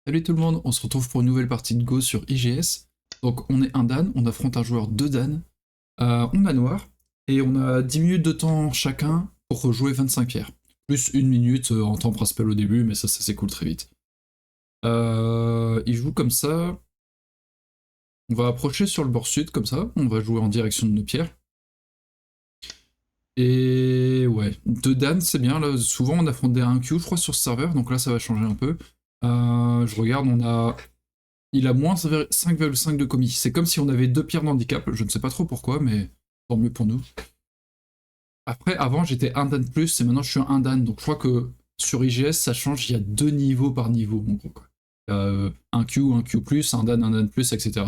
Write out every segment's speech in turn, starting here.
Salut tout le monde, on se retrouve pour une nouvelle partie de Go sur IGS. Donc on est un Dan, on affronte un joueur de Dan. On a noir, et on a 10 minutes de temps chacun pour rejouer 25 pierres. Plus une minute en temps principal au début, mais ça s'écoule très vite. Il joue comme ça. On va approcher sur le bord sud comme ça, on va jouer en direction de nos pierres. Et ouais, de Dan c'est bien, là souvent on affronte des 1Q je crois sur ce serveur, donc là ça va changer un peu. Je regarde, il a moins 5,5 de commis. C'est comme si on avait 2 pierres d'handicap, je ne sais pas trop pourquoi, mais tant mieux pour nous. Après, avant j'étais un Dan plus, et maintenant je suis un Dan, donc je crois que sur IGS ça change, il y a 2 niveaux par niveau en gros. Quoi. Il y a un Q plus, un Dan plus, etc.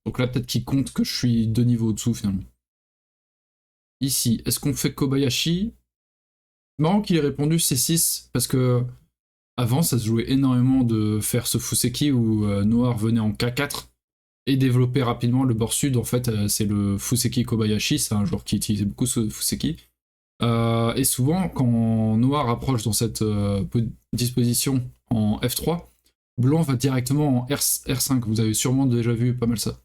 Donc là peut-être qu'il compte que je suis 2 niveaux au-dessous finalement. Ici, est-ce qu'on fait Kobayashi? Marrant qu'il ait répondu C6, parce que avant ça se jouait énormément de faire ce Fuseki où Noir venait en K4 et développer rapidement le bord sud. En fait, c'est le Fuseki Kobayashi, c'est un joueur qui utilisait beaucoup ce Fuseki. Et souvent, quand Noir approche dans cette disposition en F3, Blanc va directement en R5. Vous avez sûrement déjà vu pas mal ça.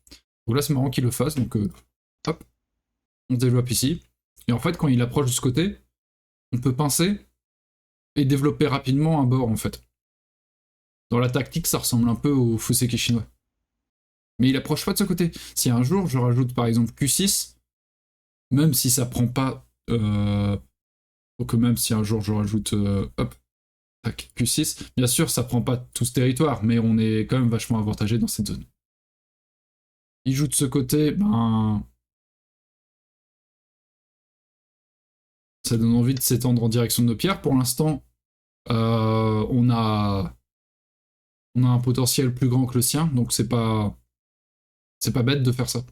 Donc là, c'est marrant qu'il le fasse. Donc, hop, on se développe ici. Et en fait, quand il approche de ce côté, on peut pincer et développer rapidement un bord, en fait. Dans la tactique, ça ressemble un peu au Fuseki chinois. Mais il approche pas de ce côté. Si un jour je rajoute par exemple Q6, même si ça prend pas. Donc même si un jour je rajoute hop, tac, Q6, bien sûr ça prend pas tout ce territoire, mais on est quand même vachement avantagé dans cette zone. Il joue de ce côté, ben. Ça donne envie de s'étendre en direction de nos pierres. Pour l'instant, on a un potentiel plus grand que le sien, donc c'est pas bête de faire ça.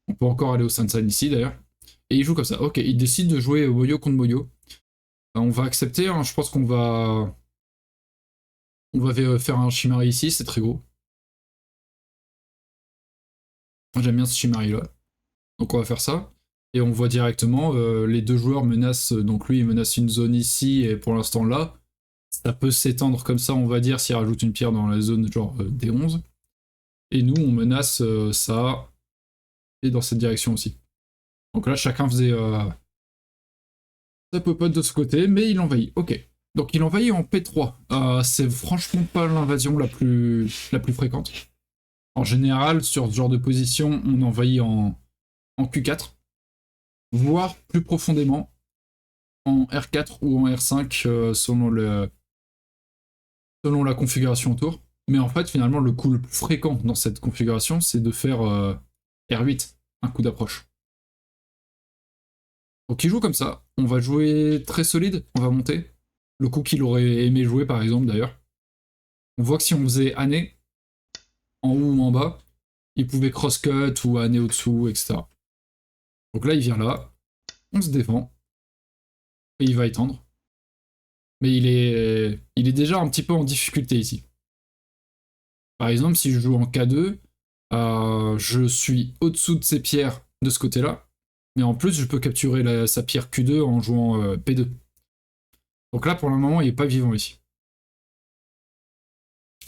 On peut encore aller au Sansan ici d'ailleurs. Et il joue comme ça. Ok, il décide de jouer Moyo contre Moyo. On va accepter, hein. Je pense qu'on va. On va faire un Chimari ici, c'est très gros. Moi j'aime bien ce Chimari là. Donc on va faire ça. Et on voit directement, les deux joueurs menacent. Donc lui il menace une zone ici, et pour l'instant là. Ça peut s'étendre comme ça, on va dire, s'il rajoute une pierre dans la zone genre D11. Et nous on menace ça. Et dans cette direction aussi. Donc là chacun faisait sa popote de ce côté, mais il envahit. Ok. Donc il envahit en P3. C'est franchement pas l'invasion la plus fréquente. En général, sur ce genre de position, on envahit en Q4, voire plus profondément en R4 ou en R5 selon la configuration autour. Mais en fait, finalement, le coup le plus fréquent dans cette configuration, c'est de faire R8, un coup d'approche. Donc il joue comme ça. On va jouer très solide, on va monter. Le coup qu'il aurait aimé jouer, par exemple, d'ailleurs. On voit que si on faisait année, en haut ou en bas, il pouvait cross-cut ou année au-dessous, etc. Donc là, il vient là, on se défend, et il va étendre. Mais il est déjà un petit peu en difficulté ici. Par exemple, si je joue en K2, je suis au-dessous de ses pierres de ce côté-là, mais en plus, je peux capturer sa pierre Q2 en jouant P2. Donc là, pour le moment, il n'est pas vivant ici.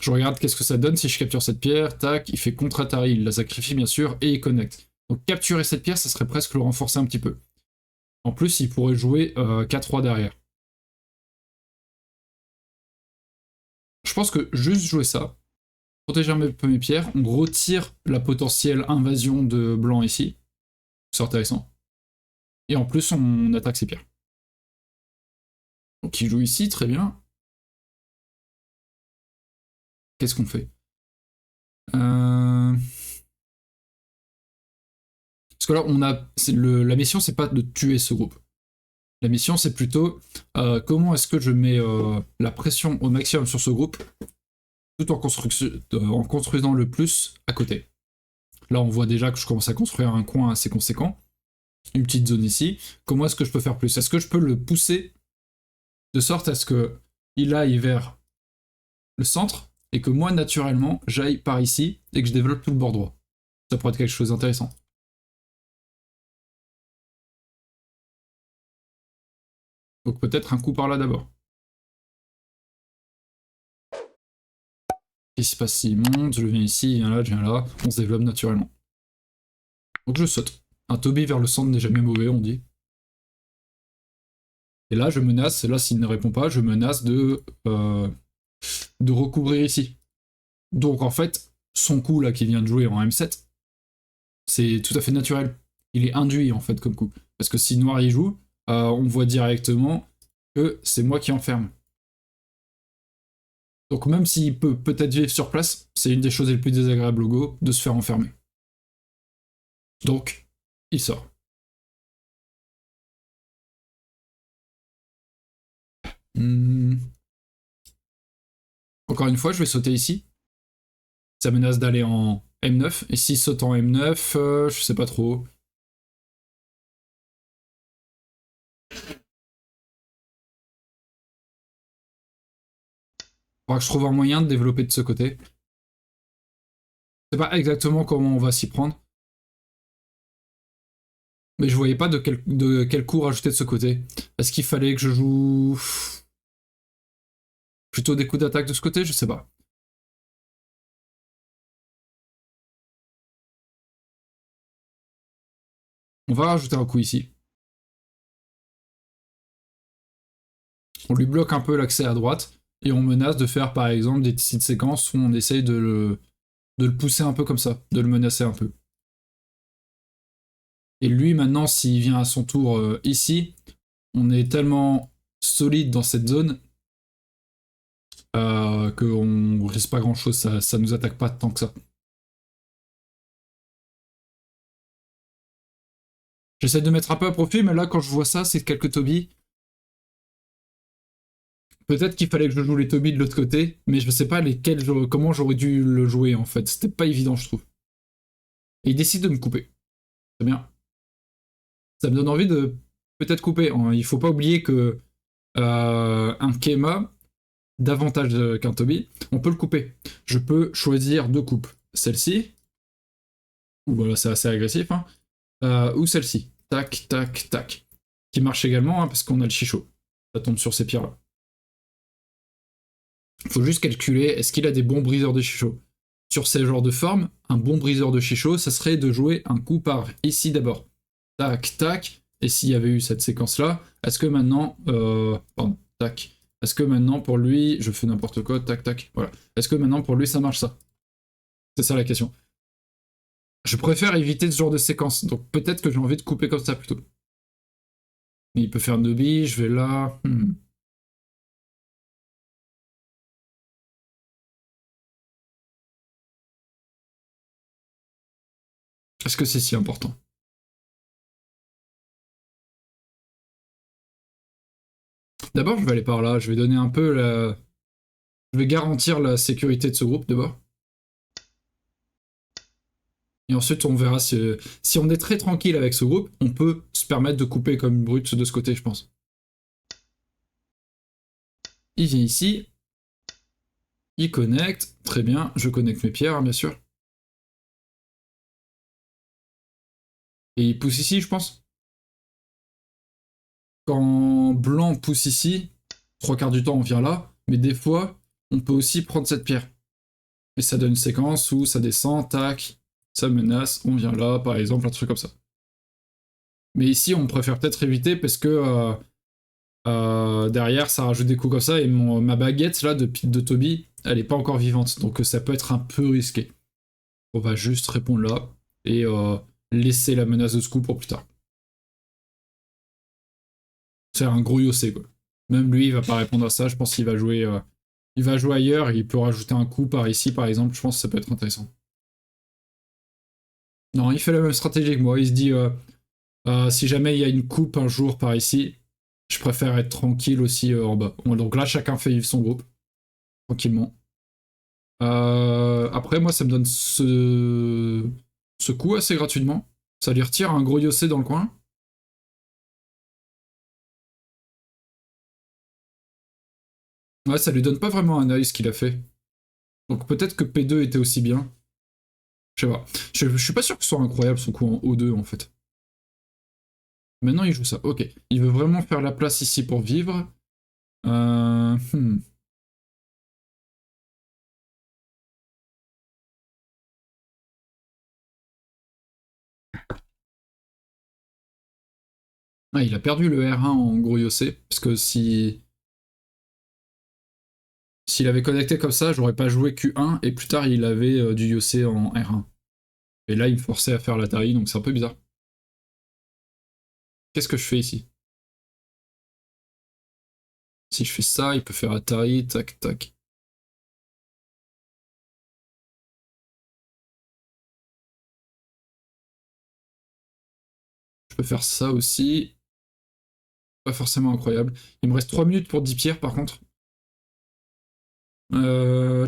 Je regarde qu'est-ce que ça donne si je capture cette pierre, tac, il fait contre-Atari, il la sacrifie bien sûr, et il connecte. Donc capturer cette pierre, ça serait presque le renforcer un petit peu. En plus, il pourrait jouer K3 derrière. Je pense que juste jouer ça, protéger un peu mes pierres, on retire la potentielle invasion de blanc ici. C'est intéressant. Et en plus, on attaque ses pierres. Donc il joue ici, très bien. Qu'est-ce qu'on fait Parce que là, la mission, c'est pas de tuer ce groupe. La mission, c'est plutôt comment est-ce que je mets la pression au maximum sur ce groupe tout en construisant le plus à côté. Là, on voit déjà que je commence à construire un coin assez conséquent. Une petite zone ici. Comment est-ce que je peux faire plus? Est-ce que je peux le pousser de sorte à ce qu'il aille vers le centre et que moi, naturellement, j'aille par ici et que je développe tout le bord droit? Ça pourrait être quelque chose d'intéressant. Donc peut-être un coup par là d'abord. Qu'est-ce qui se passe s'il monte? Je viens ici, il vient là, je viens là. On se développe naturellement. Donc je saute. Un Toby vers le centre n'est jamais mauvais, on dit. Et là, je menace, là, s'il ne répond pas, je menace de recouvrir ici. Donc en fait, son coup là qui vient de jouer en M7, c'est tout à fait naturel. Il est induit en fait comme coup. Parce que si noir y joue, on voit directement que c'est moi qui enferme. Donc même s'il peut peut-être vivre sur place, c'est une des choses les plus désagréables au Go de se faire enfermer. Donc, il sort. Hmm. Encore une fois, je vais sauter ici. Ça menace d'aller en M9. Et s'il saute en M9, je sais pas trop. Faudra que je trouve un moyen de développer de ce côté. Je sais pas exactement comment on va s'y prendre. Mais je voyais pas de quel coup rajouter de ce côté. Est-ce qu'il fallait que je joue plutôt des coups d'attaque de ce côté? Je sais pas. On va rajouter un coup ici. On lui bloque un peu l'accès à droite et on menace de faire par exemple des petites séquences où on essaye de le pousser un peu comme ça, de le menacer un peu. Et lui maintenant, s'il vient à son tour ici, on est tellement solide dans cette zone qu'on risque pas grand chose, ça nous attaque pas tant que ça. J'essaie de mettre un peu à profit, mais là quand je vois ça, c'est quelques Toby. Peut-être qu'il fallait que je joue les Toby de l'autre côté, mais je sais pas comment j'aurais dû le jouer en fait. C'était pas évident, je trouve. Et il décide de me couper. Très bien. Ça me donne envie de peut-être couper. Il faut pas oublier que un Kema, davantage qu'un Toby, on peut le couper. Je peux choisir deux coupes. Celle-ci, ou voilà, c'est assez agressif, hein, ou celle-ci. Tac, tac, tac. Qui marche également, hein, parce qu'on a le chicho. Ça tombe sur ces pierres-là. Il faut juste calculer, est-ce qu'il a des bons briseurs de chicho? Sur ces genres de formes, un bon briseur de chicho, ça serait de jouer un coup par ici d'abord. Tac, tac. Et s'il y avait eu cette séquence-là, est-ce que maintenant... pardon, tac. Est-ce que maintenant, pour lui... Je fais n'importe quoi, tac, tac. Voilà. Est-ce que maintenant, pour lui, ça marche ça? C'est ça la question. Je préfère éviter ce genre de séquence. Donc peut-être que j'ai envie de couper comme ça plutôt. Mais il peut faire Nobi, je vais là... Est-ce que c'est si important? D'abord, je vais aller par là. Je vais donner un peu la... Je vais garantir la sécurité de ce groupe d'abord. Et ensuite, on verra si on est très tranquille avec ce groupe, on peut se permettre de couper comme une brute de ce côté, je pense. Il vient ici. Il connecte. Très bien. Je connecte mes pierres, bien sûr. Et il pousse ici, je pense. Quand blanc pousse ici, trois quarts du temps, on vient là. Mais des fois, on peut aussi prendre cette pierre. Et ça donne une séquence où ça descend, tac, ça menace, on vient là, par exemple, un truc comme ça. Mais ici, on préfère peut-être éviter parce que derrière, ça rajoute des coups comme ça et ma baguette là de Toby, elle est pas encore vivante, donc ça peut être un peu risqué. On va juste répondre là et laisser la menace de ce coup pour plus tard. C'est un gros yossé quoi. Même lui, il va pas répondre à ça. Je pense qu'il va jouer ailleurs. Il peut rajouter un coup par ici, par exemple. Je pense que ça peut être intéressant. Non, il fait la même stratégie que moi. Il se dit si jamais il y a une coupe un jour par ici, je préfère être tranquille aussi en bas. Donc là, chacun fait vivre son groupe tranquillement. Après, moi, ça me donne ce coup assez gratuitement. Ça lui retire un gros yossé dans le coin. Ouais, ça lui donne pas vraiment un œil ce qu'il a fait. Donc peut-être que P2 était aussi bien. Je sais pas. Je suis pas sûr que ce soit incroyable son coup en O2 en fait. Maintenant il joue ça. Ok. Il veut vraiment faire la place ici pour vivre. Euh... Hmm. Ah, il a perdu le R1 en gros Yossé, parce que si... S'il avait connecté comme ça, j'aurais pas joué Q1, et plus tard il avait du Yossé en R1. Et là, il me forçait à faire l'Atari, donc c'est un peu bizarre. Qu'est-ce que je fais ici? Si je fais ça, il peut faire Atari, tac, tac. Je peux faire ça aussi. Pas forcément incroyable. Il me reste 3 minutes pour 10 pierres, par contre. On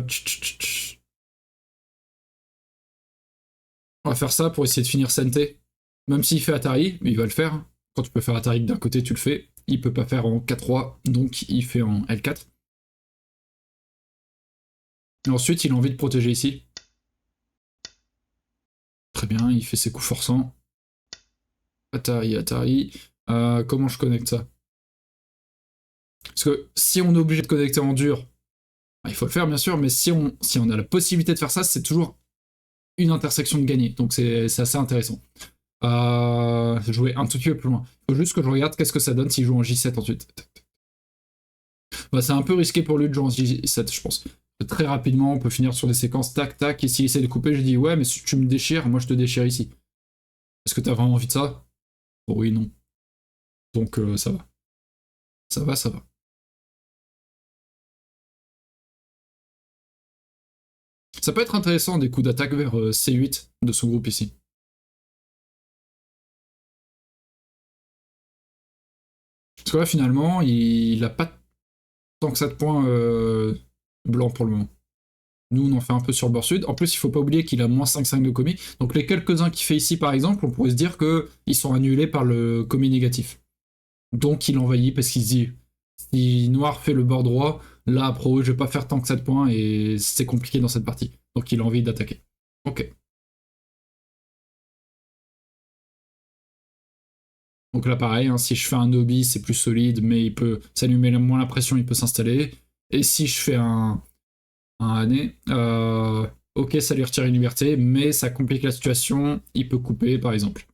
va faire ça pour essayer de finir Sente. Même s'il fait Atari, mais il va le faire. Quand tu peux faire Atari d'un côté, tu le fais. Il peut pas faire en K3, donc il fait en L4. Et ensuite, il a envie de protéger ici. Très bien, il fait ses coups forçants. Atari, Atari. Comment je connecte ça? Parce que si on est obligé de connecter en dur, il faut le faire bien sûr, mais si on a la possibilité de faire ça, c'est toujours une intersection de gagner. Donc c'est assez intéressant. Jouer un tout petit peu plus loin. Il faut juste que je regarde qu'est-ce que ça donne s'il joue en J7 ensuite. Bah, c'est un peu risqué pour lui de jouer en J7, je pense. Très rapidement, on peut finir sur des séquences tac tac, et s'il essaie de couper, je dis ouais, mais si tu me déchires, moi je te déchire ici. Est-ce que t'as vraiment envie de ça? Oh, oui, non. Donc ça va. Ça va, ça va. Ça peut être intéressant des coups d'attaque vers C8 de ce groupe ici. Parce que là, finalement, il a pas tant que ça de points blancs pour le moment. Nous, on en fait un peu sur bord sud. En plus, il faut pas oublier qu'il a moins 5-5 de commis. Donc les quelques-uns qu'il fait ici, par exemple, on pourrait se dire qu'ils sont annulés par le commis négatif. Donc il envahit parce qu'il se dit, si noir fait le bord droit, là, pro, je vais pas faire tant que ça de points et c'est compliqué dans cette partie. Donc il a envie d'attaquer. Ok. Donc là, pareil, hein, si je fais un Obi, c'est plus solide, mais ça lui met moins la pression, il peut s'installer. Et si je fais un année, ok, ça lui retire une liberté, mais ça complique la situation, il peut couper, par exemple.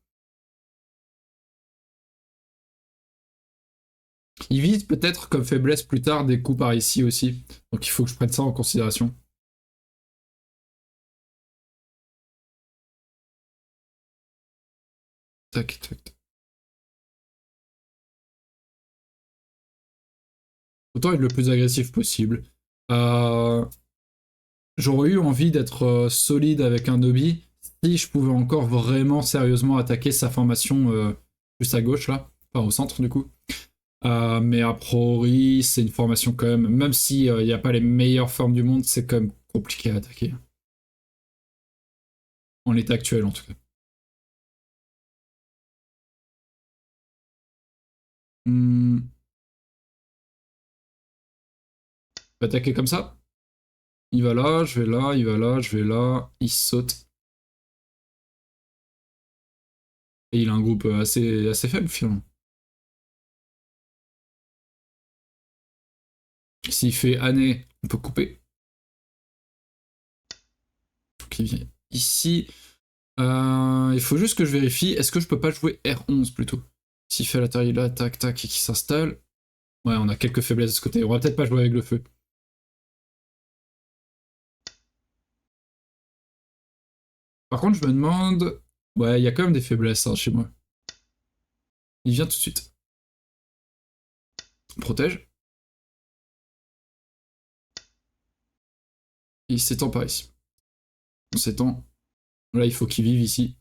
Il vise peut-être comme faiblesse plus tard des coups par ici aussi, donc il faut que je prenne ça en considération. Tac, tac, tac. Autant être le plus agressif possible. Euh, J'aurais eu envie d'être solide avec un Dobby si je pouvais encore vraiment sérieusement attaquer sa formation plus à gauche là, enfin au centre du coup. Mais a priori, c'est une formation quand même si il n'y a pas les meilleures formes du monde, c'est quand même compliqué à attaquer. En l'état actuel en tout cas. Hmm, attaquer comme ça. Il va là, je vais là, il va là, je vais là, il saute. Et il a un groupe assez faible finalement. S'il fait année, on peut couper. Faut qu'il vienne ici. Il faut juste que je vérifie, est-ce que je peux pas jouer R11 plutôt? S'il fait l'atterri là, tac tac, et qu'il s'installe. Ouais, on a quelques faiblesses de ce côté. On va peut-être pas jouer avec le feu. Par contre, je me demande... Ouais, il y a quand même des faiblesses hein, chez moi. Il vient tout de suite. On protège. Et il s'étend par ici. On s'étend. Là, il faut qu'il vive ici.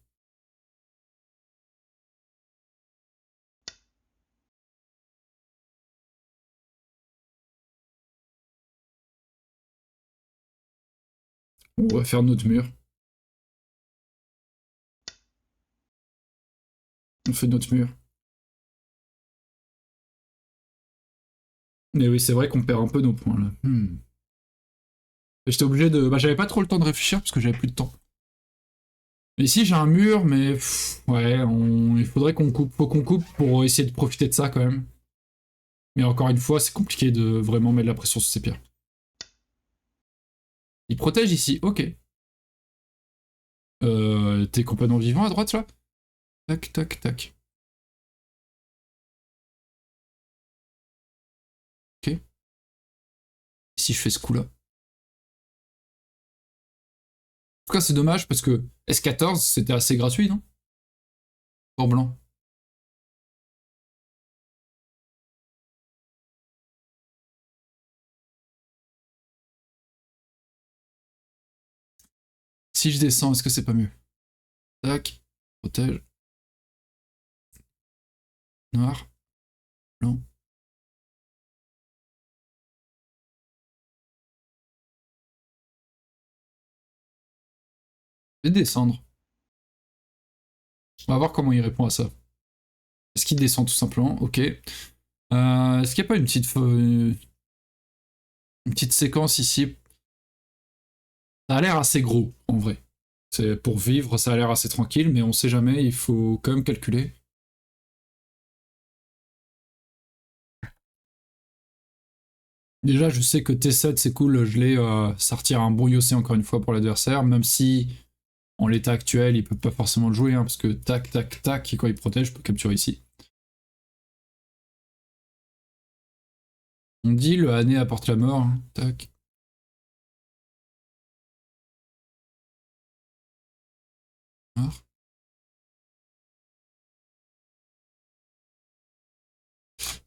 On va faire notre mur. On fait notre mur. Mais oui, c'est vrai qu'on perd un peu nos points là. J'étais obligé de... Bah, j'avais pas trop le temps de réfléchir parce que j'avais plus de temps. Ici, j'ai un mur, mais ouais, il faudrait qu'on coupe. Faut qu'on coupe pour essayer de profiter de ça quand même. Mais encore une fois, c'est compliqué de vraiment mettre la pression sur ces pierres. Il protège ici, ok. T'es complètement vivant à droite là? Tac, tac, tac. si je fais ce coup-là. En tout cas, c'est dommage parce que S14, c'était assez gratuit, non? Pour blanc. Si je descends, est-ce que c'est pas mieux? Tac, protège. Noir, blanc. Je vais descendre. On va voir comment il répond à ça. Est-ce qu'il descend tout simplement? Ok. Est-ce qu'il n'y a pas une petite séquence ici? Ça a l'air assez gros, en vrai. C'est pour vivre, ça a l'air assez tranquille, mais on sait jamais, il faut quand même calculer. Déjà, je sais que T7, c'est cool, je l'ai, ça retire un bon Yossé encore une fois pour l'adversaire, même si en l'état actuel, il peut pas forcément le jouer, hein, parce que tac, tac, tac, et quand il protège, je peux capturer ici. On dit le Hané apporte la mort, hein. Tac. Mort.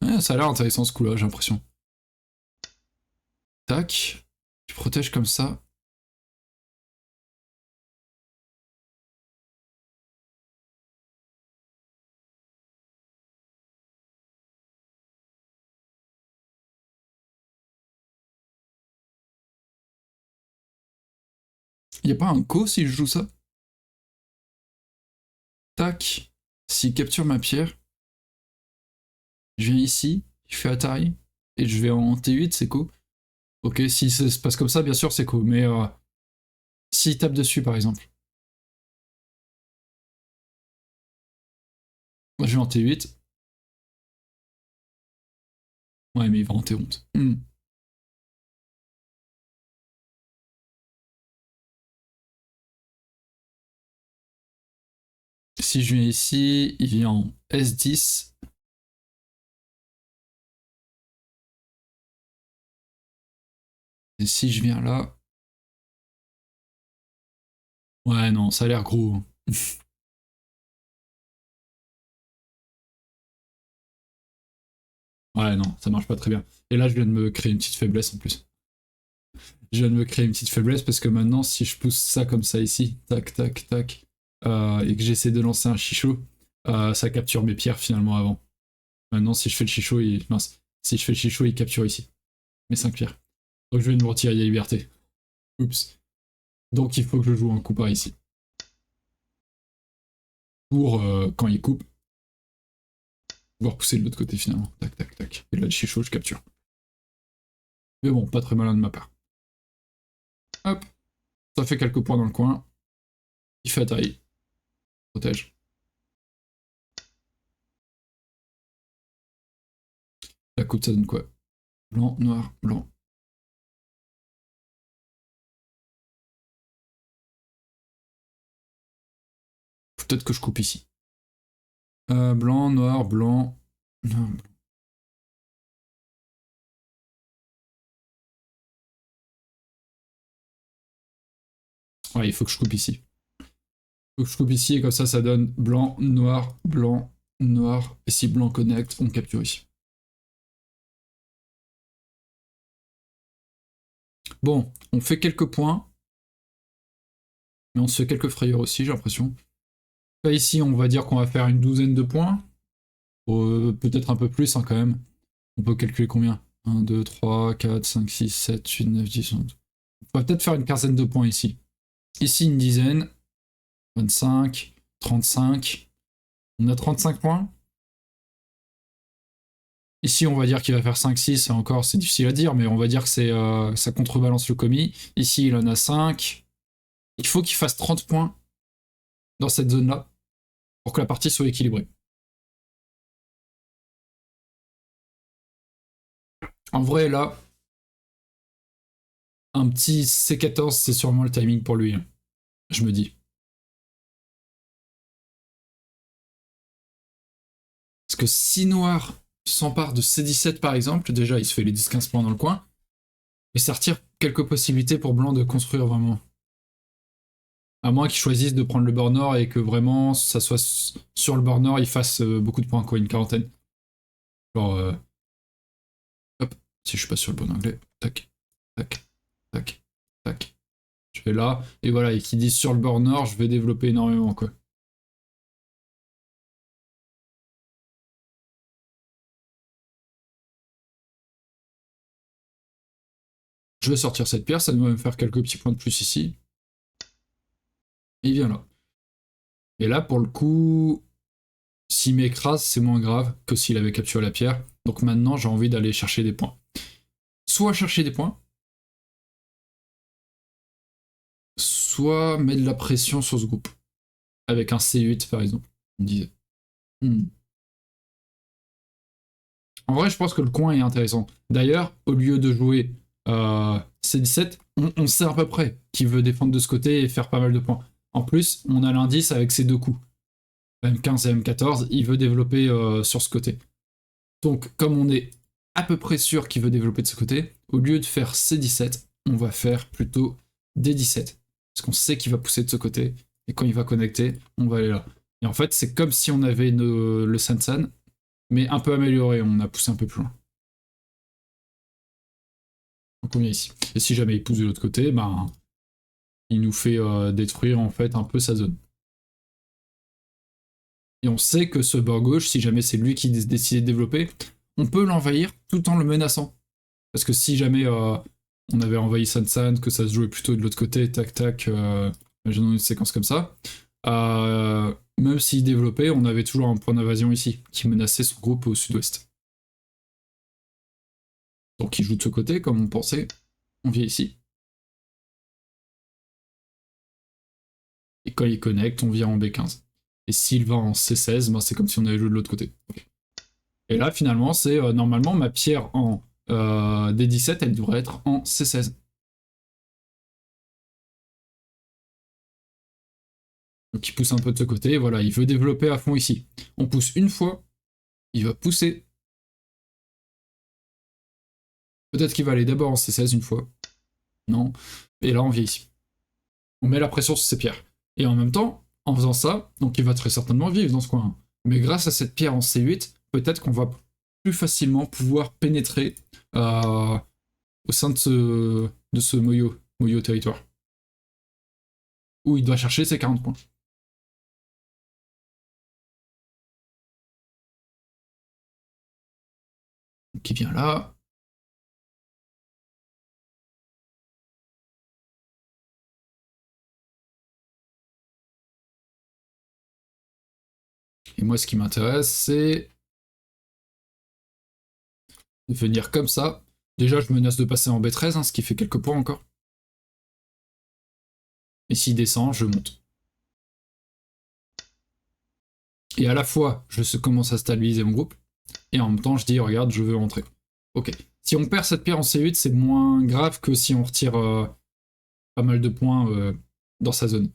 Ouais, ça a l'air intéressant ce coup-là, j'ai l'impression. Tac. Tu protèges comme ça. Y a pas un co si je joue ça? Tac. S'il capture ma pierre, je viens ici, je fais Atari, et je vais en T8, c'est co. Ok, si ça se passe comme ça, bien sûr, c'est co, mais s'il tape dessus, par exemple, moi je vais en T8. Ouais, mais il va en T11. Si je viens ici, il vient en S10. Et si je viens là... Ouais, non, ça a l'air gros, hein. Ouais, non, ça marche pas très bien. Et là, je viens de me créer une petite faiblesse en plus. Je viens de me créer une petite faiblesse parce que maintenant, si je pousse ça comme ça ici, tac, tac, tac, et que j'essaie de lancer un chichot, ça capture mes pierres finalement avant. Maintenant, si je fais le chichot, mince. Si je fais le chichot, il capture ici. Mes 5 pierres. Donc je vais de me retirer à liberté. Oups. Donc il faut que je joue un coup par ici. Pour, quand il coupe, pouvoir pousser de l'autre côté finalement. Tac, tac, tac. Et là, le chichot, je capture. Mais bon, pas très malin de ma part. Hop. Ça fait quelques points dans le coin. Il fait Atari. Protège. La coupe, ça donne quoi? Blanc, noir, blanc. Peut-être que je coupe ici. Blanc, noir, blanc. Non, blanc. Ouais, il faut que je coupe ici. Il faut que je coupe ici et comme ça donne blanc, noir, noir. Et si blanc connecte, on capture ici. Bon, on fait quelques points. Mais on se fait quelques frayeurs aussi, j'ai l'impression. Là, ici, on va dire qu'on va faire une douzaine de points. Peut-être un peu plus, hein, quand même. On peut calculer combien? 1, 2, 3, 4, 5, 6, 7, 8, 9, 10, 11. On va peut-être faire une quinzaine de points ici. Ici, une dizaine. 25, 35. On a 35 points. Ici, on va dire qu'il va faire 5, 6. Et encore, c'est difficile à dire, mais on va dire que ça contrebalance le commis. Ici, il en a 5. Il faut qu'il fasse 30 points dans cette zone-là pour que la partie soit équilibrée. En vrai, là, un petit C14, c'est sûrement le timing pour lui, hein, je me dis. Parce que si Noir s'empare de C17 par exemple, déjà il se fait les 10-15 points dans le coin. Et ça retire quelques possibilités pour blanc de construire vraiment. À moins qu'ils choisissent de prendre le bord nord et que vraiment ça soit sur le bord nord, ils fassent beaucoup de points, quoi, une quarantaine. Genre, hop, si je suis pas sur le bon anglais, tac, tac, tac, tac. Je vais là, et voilà, et qui disent sur le bord nord, je vais développer énormément, quoi. Je vais sortir cette pierre, ça doit me faire quelques petits points de plus ici. Et il vient là. Et là, pour le coup, s'il m'écrase, c'est moins grave que s'il avait capturé la pierre. Donc maintenant, j'ai envie d'aller chercher des points. Soit chercher des points, soit mettre de la pression sur ce groupe. Avec un C8 par exemple, on disait. Hmm. En vrai, je pense que le coin est intéressant. D'ailleurs, au lieu de jouer C17, on sait à peu près qui veut défendre de ce côté et faire pas mal de points. En plus, on a l'indice avec ces deux coups. M15 et M14, il veut développer sur ce côté. Donc, comme on est à peu près sûr qu'il veut développer de ce côté, au lieu de faire C17, on va faire plutôt D17. Parce qu'on sait qu'il va pousser de ce côté, et quand il va connecter, on va aller là. Et en fait, c'est comme si on avait le Sansan, mais un peu amélioré, on a poussé un peu plus loin. Donc on vient ici. Et si jamais il pousse de l'autre côté, ben, il nous fait détruire en fait un peu sa zone. Et on sait que ce bord gauche, si jamais c'est lui qui décide de développer, on peut l'envahir tout en le menaçant. Parce que si jamais on avait envahi Sansan, que ça se jouait plutôt de l'autre côté, tac tac, imaginons une séquence comme ça, même s'il développait, on avait toujours un point d'invasion ici, qui menaçait son groupe au sud-ouest. Donc il joue de ce côté, comme on pensait, on vient ici. Et quand il connecte, on vient en B15. Et s'il va en C16, ben c'est comme si on avait joué de l'autre côté. Et là, finalement, c'est normalement ma pierre en D17, elle devrait être en C16. Donc il pousse un peu de ce côté, voilà, il veut développer à fond ici. On pousse une fois, il va pousser. Peut-être qu'il va aller d'abord en C16 une fois. Non. Et là, on vient ici. On met la pression sur ces pierres. Et en même temps, en faisant ça, donc il va très certainement vivre dans ce coin. Mais grâce à cette pierre en C8, peut-être qu'on va plus facilement pouvoir pénétrer au sein de ce Moyo territoire. Où il doit chercher ses 40 points. Donc il vient là. Et moi, ce qui m'intéresse, c'est de venir comme ça. Déjà, je menace de passer en B13, hein, ce qui fait quelques points encore. Et s'il descend, je monte. Et à la fois, je commence à stabiliser mon groupe, et en même temps, je dis, regarde, je veux rentrer. Ok. Si on perd cette pierre en C8, c'est moins grave que si on retire pas mal de points dans sa zone.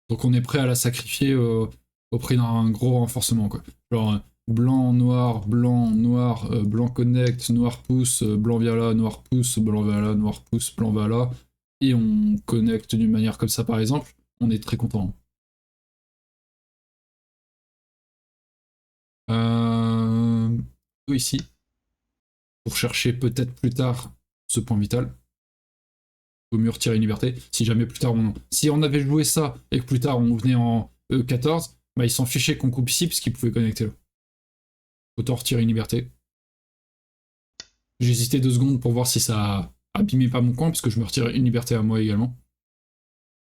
Donc on est prêt à la sacrifier au prix d'un gros renforcement, quoi. Genre blanc, noir, blanc connect, noir pousse, blanc vient là, noir pousse, blanc va là, noir pousse, blanc va là, et on connecte d'une manière comme ça par exemple, on est très content. Euh... Ici, pour chercher peut-être plus tard ce point vital. Vaut mieux retirer une liberté. Si jamais plus tard on. Si on avait joué ça et que plus tard on venait en E14, bah ils s'en fichaient qu'on coupe ici parce qu'ils pouvaient connecter là. Autant retirer une liberté. J'ai hésité 2 secondes pour voir si ça abîmait pas mon coin parce que je me retire une liberté à moi également.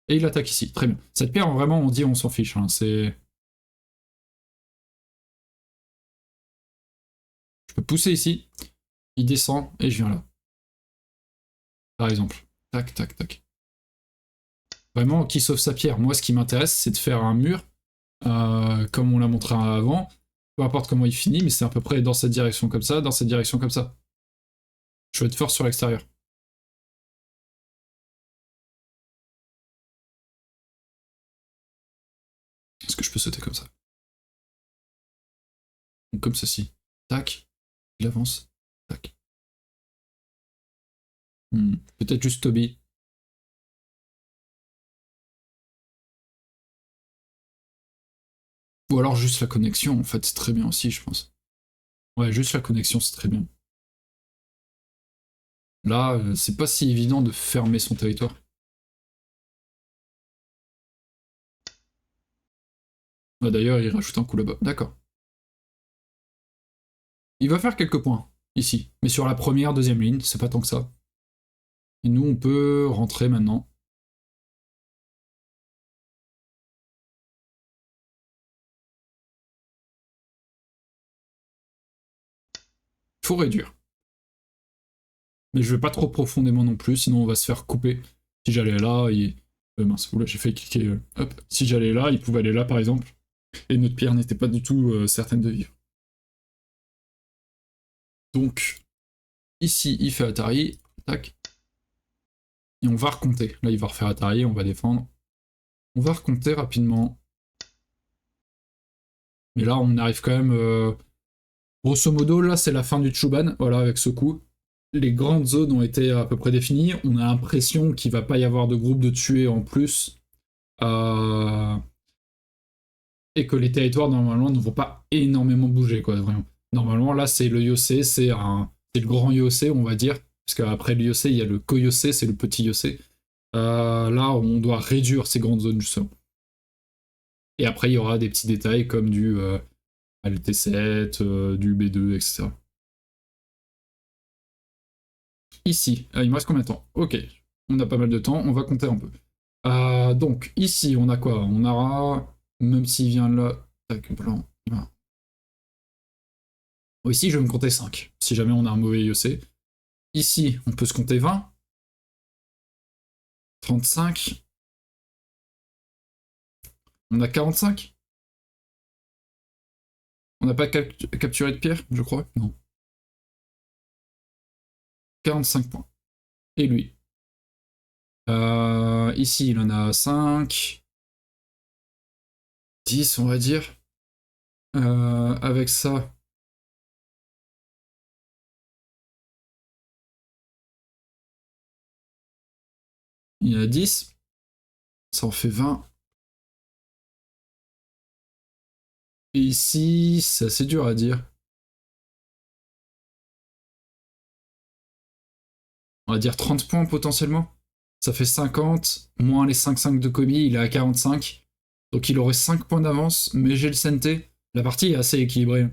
Et il attaque ici, très bien. Cette pierre, vraiment, on dit on s'en fiche. Hein. C'est. Je peux pousser ici, il descend et je viens là. Par exemple. Tac, tac, tac. Vraiment, qui sauve sa pierre. Moi, ce qui m'intéresse, c'est de faire un mur, comme on l'a montré avant. Peu importe comment il finit, mais c'est à peu près dans cette direction comme ça, dans cette direction comme ça. Je veux être fort sur l'extérieur. Est-ce que je peux sauter comme ça? Donc, comme ceci. Tac, il avance. Tac. Peut-être juste Toby. Ou alors juste la connexion, en fait, c'est très bien aussi, je pense. Ouais, juste la connexion, c'est très bien. Là, c'est pas si évident de fermer son territoire. Ah, d'ailleurs, il rajoute un coup là-bas. D'accord. Il va faire quelques points, ici. Mais sur la première, deuxième ligne, c'est pas tant que ça. Et nous, on peut rentrer maintenant. Faut réduire. Mais je vais pas trop profondément non plus, sinon on va se faire couper. Si j'allais là, mince, oula, j'ai fait cliquer. Hop. Si j'allais là, il pouvait aller là, par exemple. Et notre pierre n'était pas du tout certaine de vivre. Donc, ici, il fait Atari. Tac. Et on va recompter. Là, il va refaire Atari, on va défendre. On va recompter rapidement. Mais là, on arrive quand même... grosso modo, là, c'est la fin du Chuban. Voilà, avec ce coup. Les grandes zones ont été à peu près définies. On a l'impression qu'il va pas y avoir de groupe de tués en plus. Euh, et que les territoires, normalement, ne vont pas énormément bouger, quoi, vraiment. Normalement, là, c'est le Yosei, c'est le grand Yosei, on va dire. Parce qu'après le Yosei, il y a le Koyosei, c'est le petit Yosei. Là, on doit réduire ces grandes zones, justement. Et après, il y aura des petits détails comme du LT7, du B2, etc. Ici, il me reste combien de temps? Ok, on a pas mal de temps, on va compter un peu. Donc, ici, on a quoi? On aura, même s'il vient là, tac, blanc, là. Bon, ici, je vais me compter 5, si jamais on a un mauvais IEC. Ici, on peut se compter 20, 35, on a 45. On n'a pas capturé de pierre, je crois? Non. 45 points. Et lui. Ici, il en a 5, 10, on va dire. Avec ça, il y en a 10. Ça en fait 20. Et ici, c'est assez dur à dire. On va dire 30 points potentiellement. Ça fait 50, moins les 5-5 de Kobe, il est à 45. Donc il aurait 5 points d'avance, mais j'ai le Sente. La partie est assez équilibrée.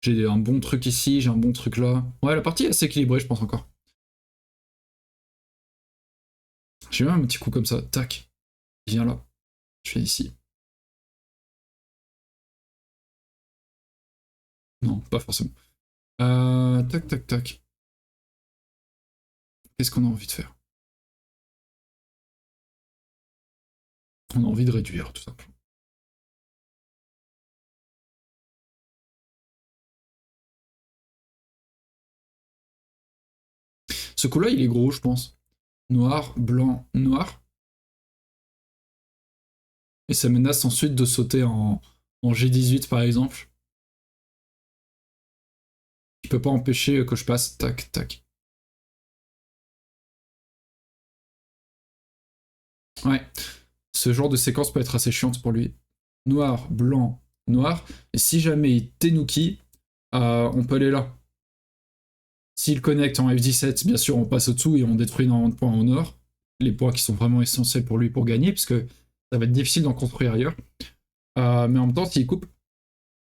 J'ai un bon truc ici, j'ai un bon truc là. Ouais, la partie est assez équilibrée, je pense encore. J'ai même un petit coup comme ça, tac. Viens là. Je fais ici. Non, pas forcément. Tac, tac, tac. Qu'est-ce qu'on a envie de faire? On a envie de réduire, tout simplement. Ce coup-là, il est gros, je pense. Noir, blanc, noir. Et ça menace ensuite de sauter en G18, par exemple. Il peut pas empêcher que je passe. Tac, tac. Ouais. Ce genre de séquence peut être assez chiante pour lui. Noir, blanc, noir. Et si jamais il Tenuki, on peut aller là. S'il connecte en F17, bien sûr, on passe au-dessous et on détruit énormément de points au nord. Les points qui sont vraiment essentiels pour lui pour gagner, parce que ça va être difficile d'en construire ailleurs. Mais en même temps, s'il coupe,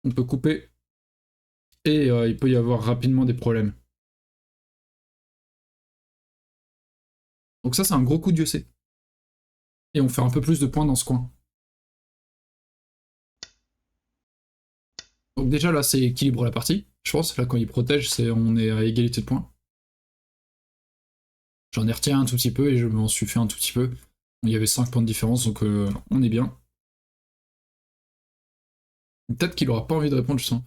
on peut couper et il peut y avoir rapidement des problèmes. Donc ça, c'est un gros coup de Dieu sait. Et on fait un peu plus de points dans ce coin. Donc déjà là, c'est équilibre la partie, je pense. Là, quand il protège, on est à égalité de points. J'en ai retiré un tout petit peu et je m'en suis fait un tout petit peu. Il y avait 5 points de différence, donc on est bien. Peut-être qu'il aura pas envie de répondre, je sens.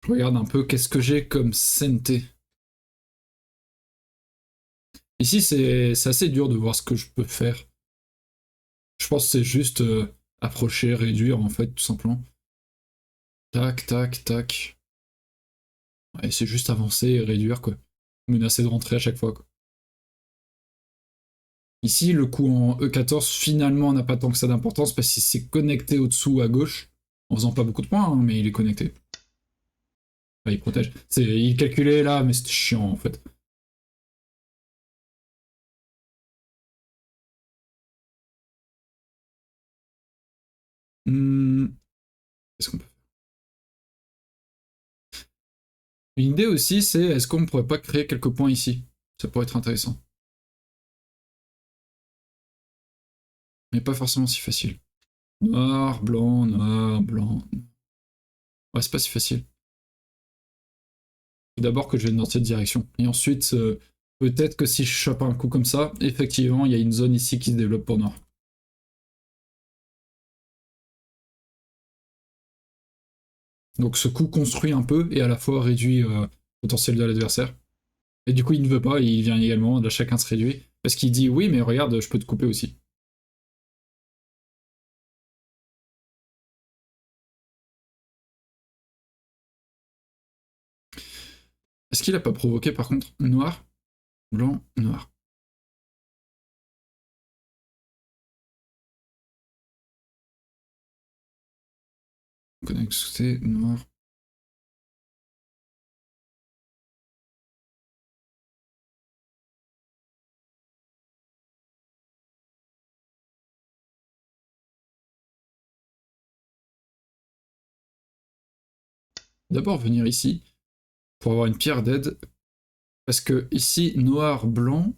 Je regarde un peu qu'est-ce que j'ai comme Sente. Ici, c'est assez dur de voir ce que je peux faire. Je pense que c'est juste approcher, réduire, en fait, tout simplement. Tac, tac, tac. Et c'est juste avancer et réduire, quoi. Menacer de rentrer à chaque fois, quoi. Ici, le coup en E14, finalement, n'a pas tant que ça d'importance parce qu'il s'est connecté au-dessous à gauche, en faisant pas beaucoup de points, hein, mais il est connecté. Enfin, il protège. Il calculait là, mais c'était chiant, en fait. Qu'est-ce qu'on peut faire? Une idée aussi, c'est est-ce qu'on ne pourrait pas créer quelques points ici? Ça pourrait être intéressant. Mais pas forcément si facile. Noir, blanc, noir, blanc. Ouais, c'est pas si facile. Faut d'abord que je vais dans cette direction. Et ensuite, peut-être que si je chope un coup comme ça, effectivement, il y a une zone ici qui se développe pour noir. Donc ce coup construit un peu et à la fois réduit le potentiel de l'adversaire. Et du coup, il ne veut pas, et il vient également, là chacun se réduit. Parce qu'il dit oui, mais regarde, je peux te couper aussi. Est-ce qu'il a pas provoqué par contre noir, blanc, noir? Connecté, noir. D'abord venir ici pour avoir une pierre d'aide. Parce que ici, noir, blanc,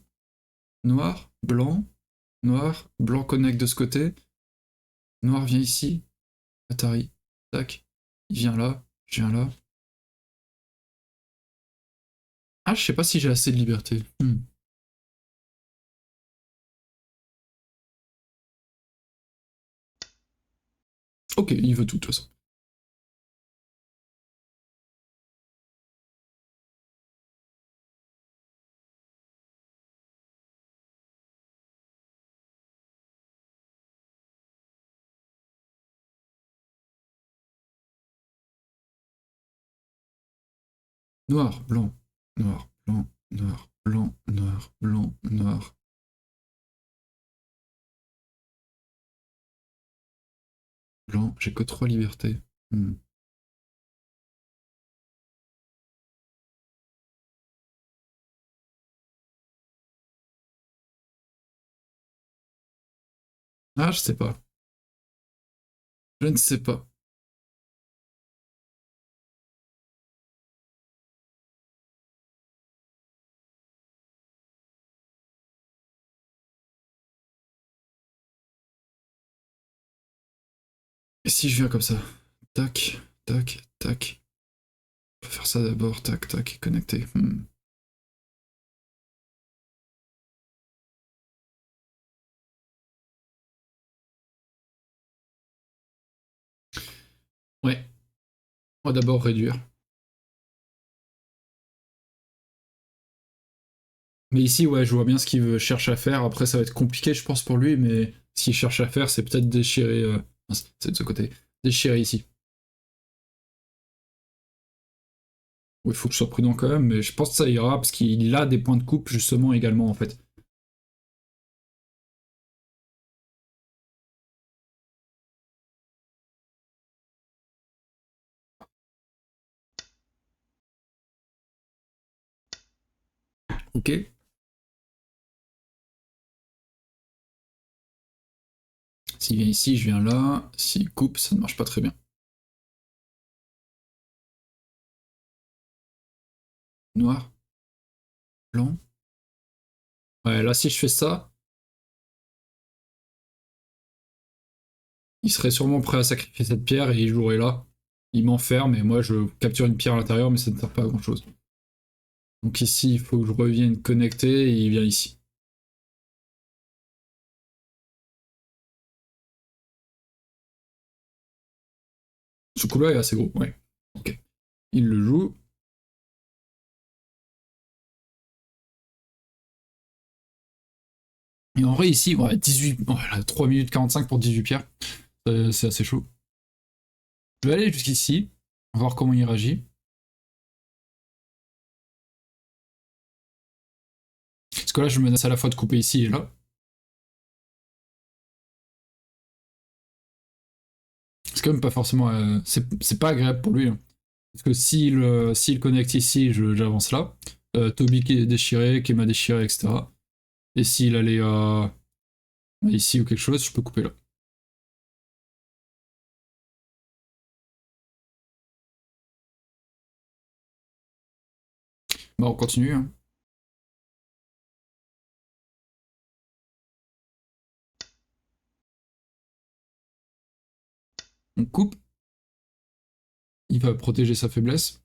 noir, blanc, noir, blanc connecte de ce côté. Noir vient ici. Atari. Tac. Il vient là. Je viens là. Ah, je sais pas si j'ai assez de liberté. Ok, il veut tout de toute façon. Noir, blanc, noir, blanc, noir, blanc, noir, blanc, noir. Blanc, j'ai que 3 libertés. Ah, je sais pas. Je ne sais pas. Et si je viens comme ça? Tac, tac, tac. On va faire ça d'abord. Tac, tac, connecté. Ouais. On va d'abord réduire. Mais ici, ouais, je vois bien ce qu'il cherche à faire. Après, ça va être compliqué, je pense, pour lui, mais ce qu'il cherche à faire, c'est peut-être déchirer. C'est de ce côté. Déchirer ici. Oui, il faut que je sois prudent quand même, mais je pense que ça ira, parce qu'il a des points de coupe, justement, également, en fait. Ok. S'il vient ici, je viens là. S'il coupe, ça ne marche pas très bien. Noir, blanc. Ouais, là, si je fais ça, il serait sûrement prêt à sacrifier cette pierre et il jouerait là. Il m'enferme et moi, je capture une pierre à l'intérieur, mais ça ne sert pas à grand chose. Donc ici, il faut que je revienne connecter et il vient ici. Ce coup-là est assez gros, ouais. Ok. Il le joue. Et en vrai, ici, ouais, 18, voilà, 3 minutes 45 pour 18 pierres. C'est assez chaud. Je vais aller jusqu'ici, voir comment il réagit. Parce que là, je menace à la fois de couper ici et là. C'est quand même pas forcément. C'est pas agréable pour lui. Hein. Parce que s'il connecte ici, j'avance là. Toby qui est déchiré, qui m'a déchiré, etc. Et s'il allait ici ou quelque chose, je peux couper là. Bah, on continue. Hein. On coupe. Il va protéger sa faiblesse.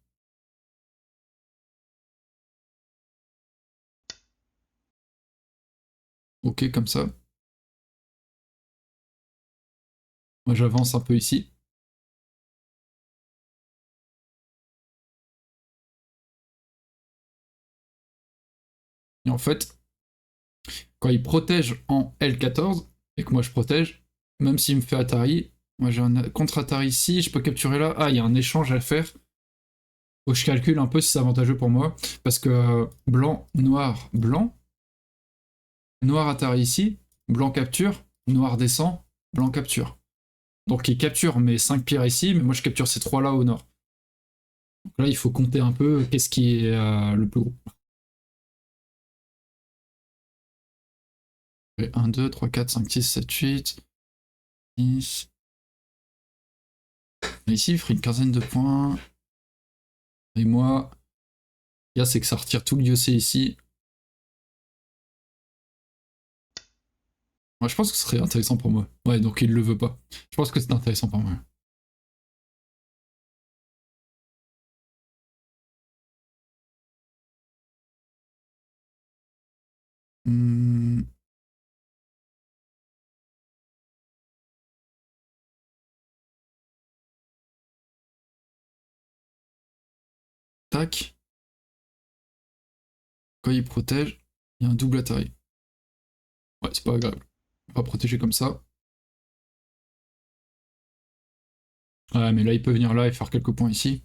Ok, comme ça. Moi, j'avance un peu ici. Et en fait, quand il protège en L14, et que moi je protège, même s'il me fait Atari, moi j'ai un contre-Atari ici, je peux capturer là. Ah, il y a un échange à faire. Faut que je calcule un peu si c'est avantageux pour moi. Parce que blanc, noir, blanc. Noir Atari ici. Blanc capture. Noir descend. Blanc capture. Donc il capture mes 5 pierres ici, mais moi je capture ces 3 là au nord. Donc là, il faut compter un peu qu'est-ce qui est le plus gros. 1, 2, 3, 4, 5, 6, 7, 8, 10. Ici, il ferait une quinzaine de points. Et moi, il y a c'est que ça retire tout l'IOC ici. Moi, je pense que ce serait intéressant pour moi. Ouais, donc il le veut pas. Je pense que c'est intéressant pour moi. Hmm, tac. Quand il protège, il y a un double Atari. Ouais, c'est pas agréable. On va protéger comme ça. Ouais, mais là, il peut venir là et faire quelques points ici.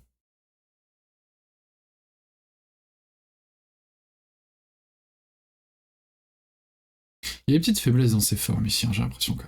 Il y a des petites faiblesses dans ces formes ici, hein, j'ai l'impression que.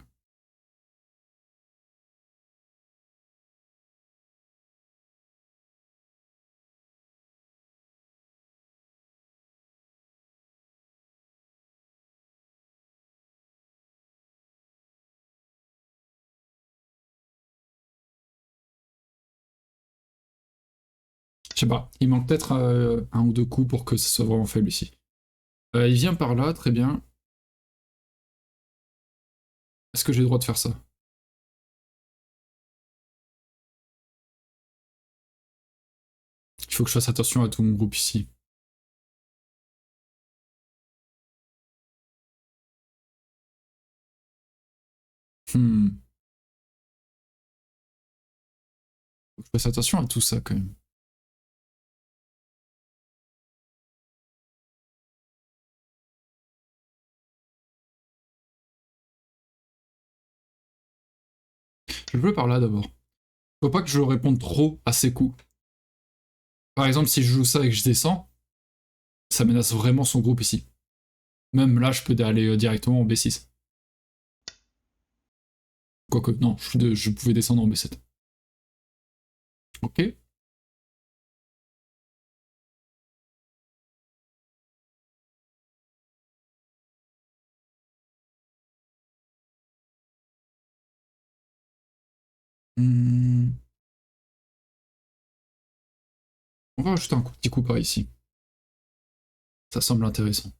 Je sais pas, il manque peut-être un ou deux coups pour que ce soit vraiment faible ici. Il vient par là, très bien. Est-ce que j'ai le droit de faire ça? Il faut que je fasse attention à tout mon groupe ici. Hmm. Faut que je fasse attention à tout ça quand même. Je veux par là d'abord. Faut pas que je réponde trop à ces coups. Par exemple, si je joue ça et que je descends, ça menace vraiment son groupe ici. Même là, je peux aller directement en B6. Quoique, non, je pouvais descendre en B7. Ok. Hmm. On va rajouter un petit coup par ici. Ça semble intéressant.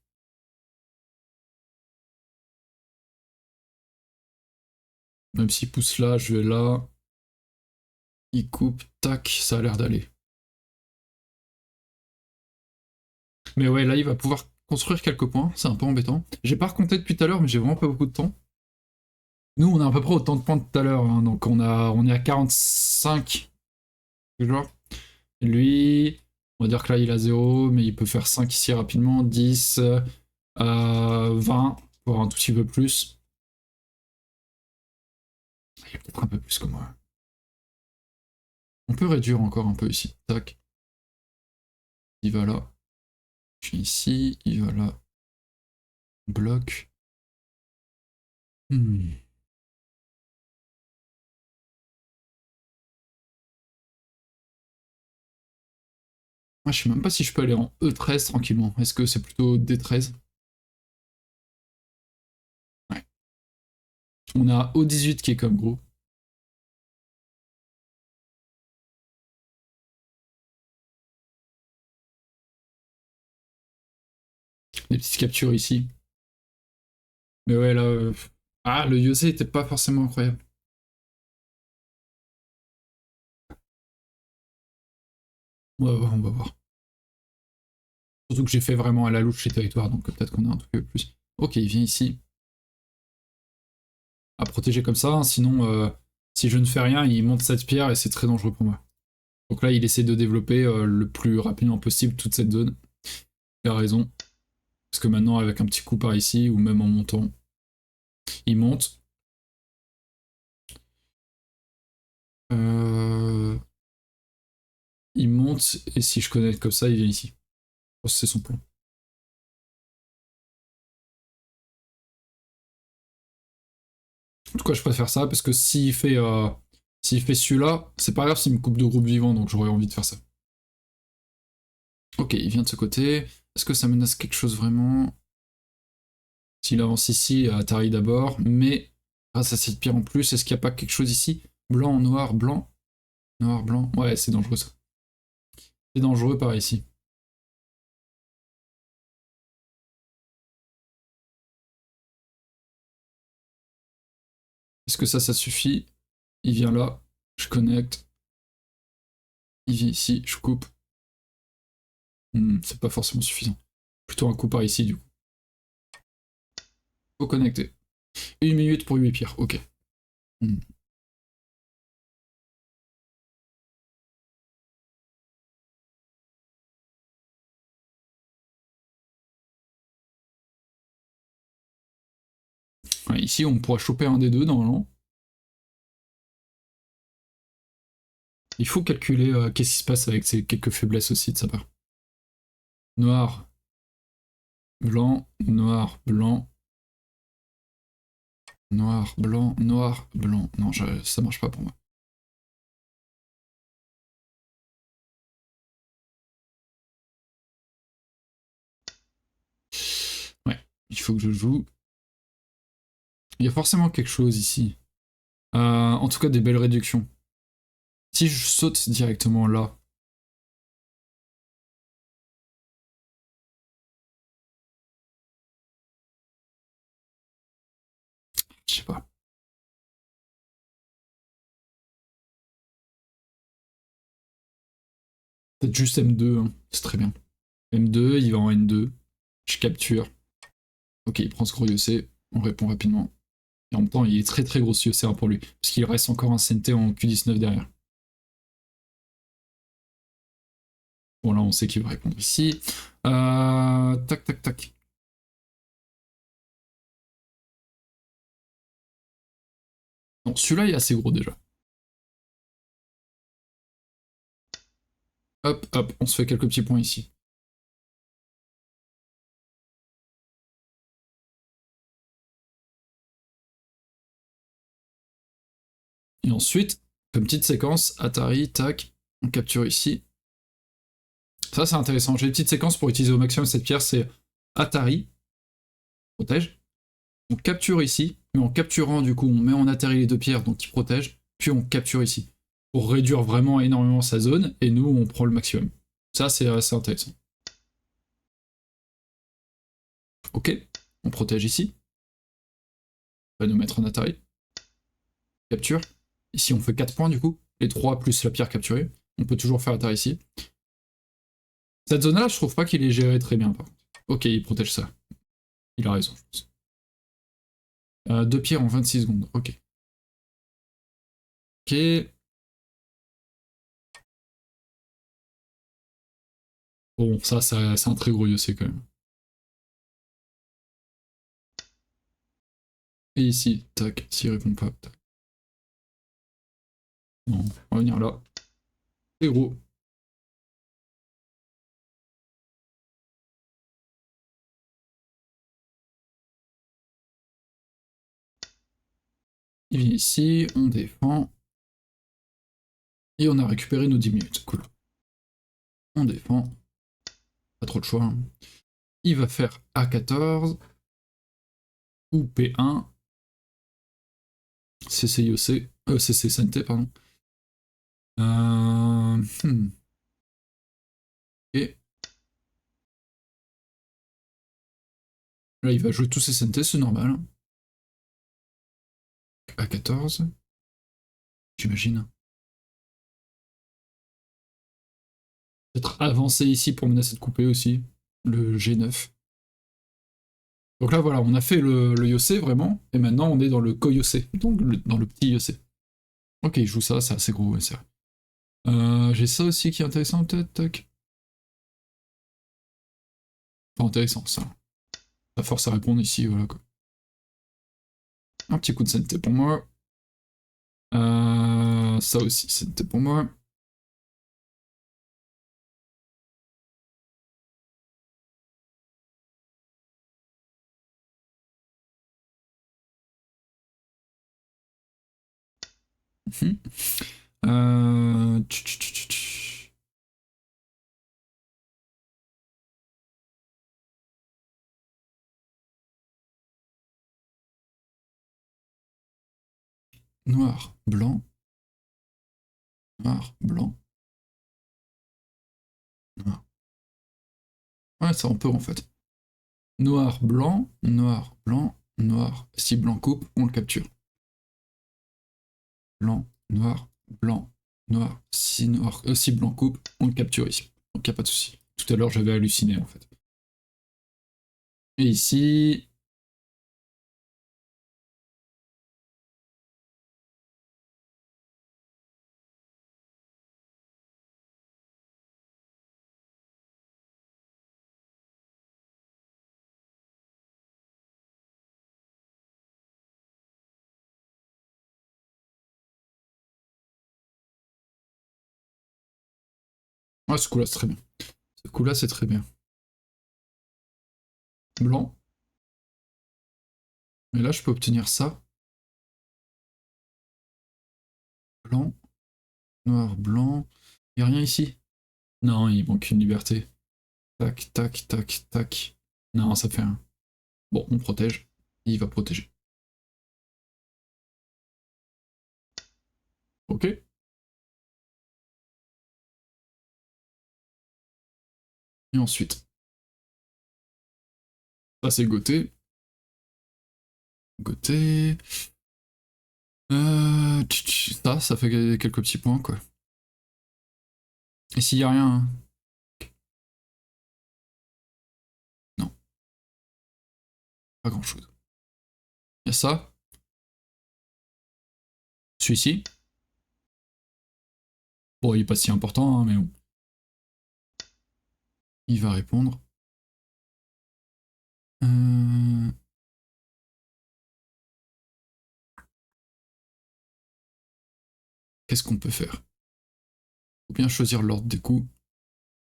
Même s'il pousse là, je vais là. Il coupe, tac, ça a l'air d'aller. Mais ouais, là, il va pouvoir construire quelques points. C'est un peu embêtant. J'ai pas recompté depuis tout à l'heure, mais j'ai vraiment pas beaucoup de temps. Nous, on a à peu près autant de points que tout à l'heure. Hein, donc, on est à 45. Genre. Lui, on va dire que là, il a 0, mais il peut faire 5 ici rapidement. 10, 20. Voir un tout petit peu plus. Il y a peut-être un peu plus que moi. On peut réduire encore un peu ici. Tac. Il va là. Puis ici, il va là. Bloc. Ah, je sais même pas si je peux aller en E13 tranquillement. Est-ce que c'est plutôt D13? Ouais. On a O18 qui est comme gros. Des petites captures ici. Mais ouais, là... Ah, le IEC était pas forcément incroyable. On va voir. Surtout que j'ai fait vraiment à la louche les territoires, donc peut-être qu'on a un truc peu plus. Ok, il vient ici. À protéger comme ça, hein, sinon, si je ne fais rien, il monte cette pierre et c'est très dangereux pour moi. Donc là, il essaie de développer le plus rapidement possible toute cette zone. Il a raison. Parce que maintenant, avec un petit coup par ici, ou même en montant, il monte. Euh... Il monte, et si je connecte comme ça, il vient ici. Je pense que c'est son plan. En tout cas, je préfère ça, parce que s'il fait celui-là, c'est pas grave s'il me coupe de groupe vivant, donc j'aurais envie de faire ça. Ok, il vient de ce côté. Est-ce que ça menace quelque chose vraiment? S'il avance ici, Atari d'abord, mais grâce à cette pierre en plus, est-ce qu'il n'y a pas quelque chose ici? Blanc, noir, blanc. Noir, blanc. Ouais, c'est dangereux ça. C'est dangereux par ici. Est-ce que ça suffit? Il vient là, je connecte. Il vient ici, je coupe. C'est pas forcément suffisant. Plutôt un coup par ici du coup. Faut connecter. 1 minute pour 8 pierres, ok. Hmm. Ouais, ici, on pourra choper un des deux normalement. Il faut calculer qu'est-ce qui se passe avec ces quelques faiblesses aussi de sa part. Noir, blanc, noir, blanc, noir, blanc, noir, blanc. Non, ça marche pas pour moi. Ouais, il faut que je joue. Il y a forcément quelque chose ici. En tout cas, des belles réductions. Si je saute directement là, je sais pas. Peut-être juste M2, hein. C'est très bien. M2, il va en N2. Je capture. Ok, il prend ce gros IEC. On répond rapidement. Et en même temps, il est très très gros ce IEC pour lui. Parce qu'il reste encore un CNT en Q19 derrière. Bon, là, on sait qu'il va répondre ici. Tac, tac, tac. Non, celui-là est assez gros déjà. Hop, hop, on se fait quelques petits points ici. Et ensuite, comme petite séquence, Atari, tac, on capture ici. Ça, c'est intéressant. J'ai une petite séquence pour utiliser au maximum cette pierre, c'est Atari, protège. On capture ici, mais en capturant, du coup, on met en Atari les deux pierres, donc qui protègent, puis on capture ici. Pour réduire vraiment énormément sa zone, et nous, on prend le maximum. Ça, c'est assez intéressant. Ok, on protège ici. On va nous mettre en Atari. Capture. Ici, on fait 4 points, du coup. Les 3 plus la pierre capturée. On peut toujours faire Atari ici. Cette zone-là, je trouve pas qu'il est géré très bien, par contre. Ok, il protège ça. Il a raison, je pense. 2 pierres en 26 secondes, ok. Ok. Bon, ça c'est un très gros IEC quand même. Et ici, tac, s'il répond pas, tac. Non, on va venir là. C'est gros. Il vient ici, on défend. Et on a récupéré nos 10 minutes, cool. On défend. Pas trop de choix. Hein. Il va faire A14. Ou P1. CCIOC. CC-SNT, pardon. Et là, il va jouer tous ses SNT, c'est normal. A14. J'imagine. Peut-être avancer ici pour menacer de couper aussi. Le G9. Donc là, voilà, on a fait le Yosei vraiment, et maintenant on est dans le Ko-Yosei, donc dans le petit Yosei. Ok, il joue ça, c'est assez gros, ouais, c'est vrai. J'ai ça aussi qui est intéressant, peut-être, tac. Pas intéressant, ça. Ça force à répondre ici, voilà quoi. Un petit coup de santé pour moi. Ça aussi, c'était pour moi. Euh... Noir, blanc. Noir, blanc. Noir. Ouais, ça on peut en fait. Noir, blanc, noir, blanc, noir. Si blanc coupe, on le capture. Blanc, noir, blanc, noir. Si blanc coupe, on le capture ici. Donc il n'y a pas de souci. Tout à l'heure, j'avais halluciné en fait. Et ici. Ah, ce coup-là, c'est très bien. Ce coup-là, c'est très bien. Blanc. Et là, je peux obtenir ça. Blanc, noir, blanc. Il n'y a rien ici. Non, il manque une liberté. Tac, tac, tac, tac. Non, ça fait un. Bon, on protège. Il va protéger. Ok. Et ensuite, ça c'est Gauthier. Gauthier. Ça fait quelques petits points, quoi. Et s'il y a rien, hein. Non, pas grand chose. Il y a ça. Celui-ci. Bon, il est pas si important, hein, mais bon. Il va répondre. Euh... Qu'est-ce qu'on peut faire? Faut bien choisir l'ordre des coups.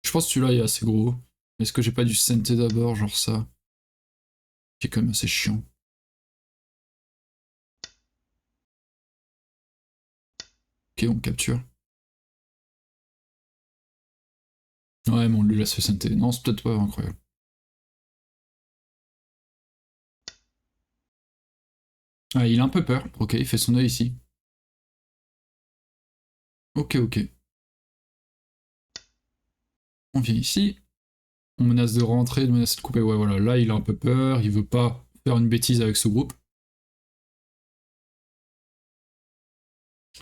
Je pense que celui-là est assez gros. Est-ce que j'ai pas du Sente d'abord, genre ça? Qui est quand même assez chiant. Ok, on capture. Ouais, mais on lui laisse le Sente. Non, c'est peut-être pas incroyable. Ah, il a un peu peur. Ok, il fait son œil ici. Ok, ok. On vient ici. On menace de rentrer, de menace de couper. Ouais, voilà. Là, il a un peu peur. Il veut pas faire une bêtise avec ce groupe.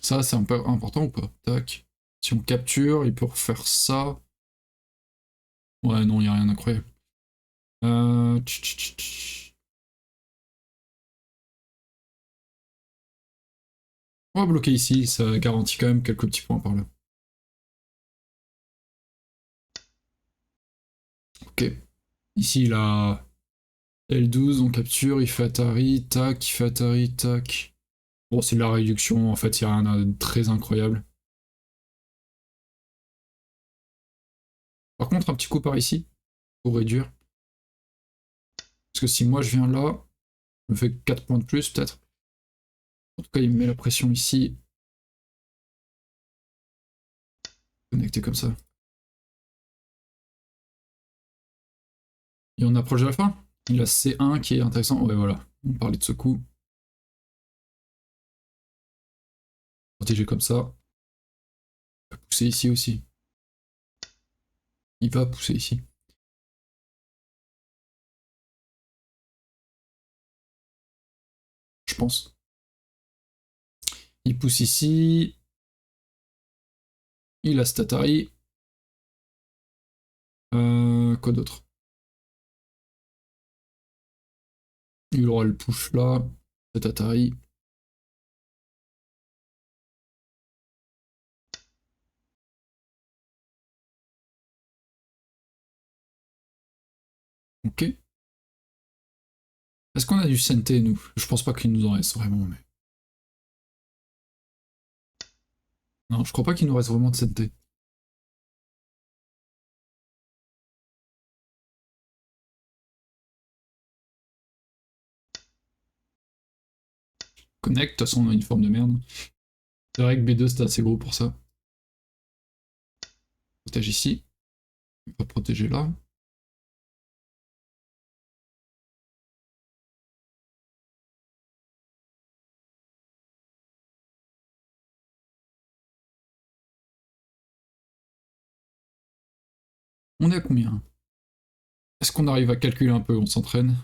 Ça, c'est un peu important ou pas? Tac. Si on capture, il peut refaire ça. Ouais, non, il n'y a rien d'incroyable. Euh... On va bloquer ici, ça garantit quand même quelques petits points par là. Ok. Ici, il a L12, on capture, il fait Atari, tac, il fait Atari, tac. Bon, c'est de la réduction, en fait, il n'y a rien de très incroyable. Par contre, un petit coup par ici, pour réduire. Parce que si moi je viens là, je me fais 4 points de plus, peut-être. En tout cas, il me met la pression ici. Connecté comme ça. Et on approche de la fin. Il a C1 qui est intéressant. Ouais, voilà. On parlait de ce coup. Protéger comme ça. Il va pousser ici aussi. Il va pousser ici. Je pense. Il pousse ici. Il a cet Atari. Quoi d'autre? Il aura le push là. Cet Atari. Ok. Est-ce qu'on a du Senté, nous? Je pense pas qu'il nous en reste vraiment, mais. Non, je crois pas qu'il nous reste vraiment de Senté. Connect, de toute façon, on a une forme de merde. C'est vrai que B2 c'était assez gros pour ça. Protège ici. On va protéger là. On est à combien? Est-ce qu'on arrive à calculer un peu? On s'entraîne.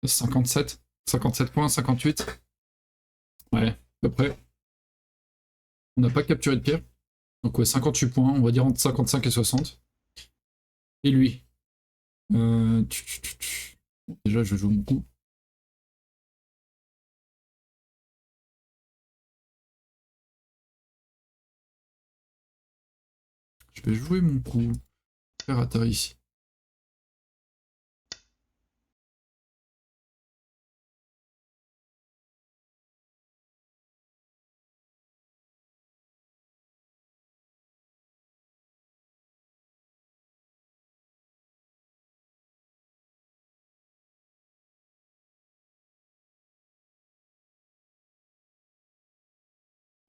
« 57 ? 57 points, 58 ? Ouais, à peu près. On n'a pas capturé de pierre. Donc ouais, 58 points, on va dire entre 55 et 60. Et lui Bon, déjà, je joue mon coup. Je vais jouer mon coup. Faire Atari ici.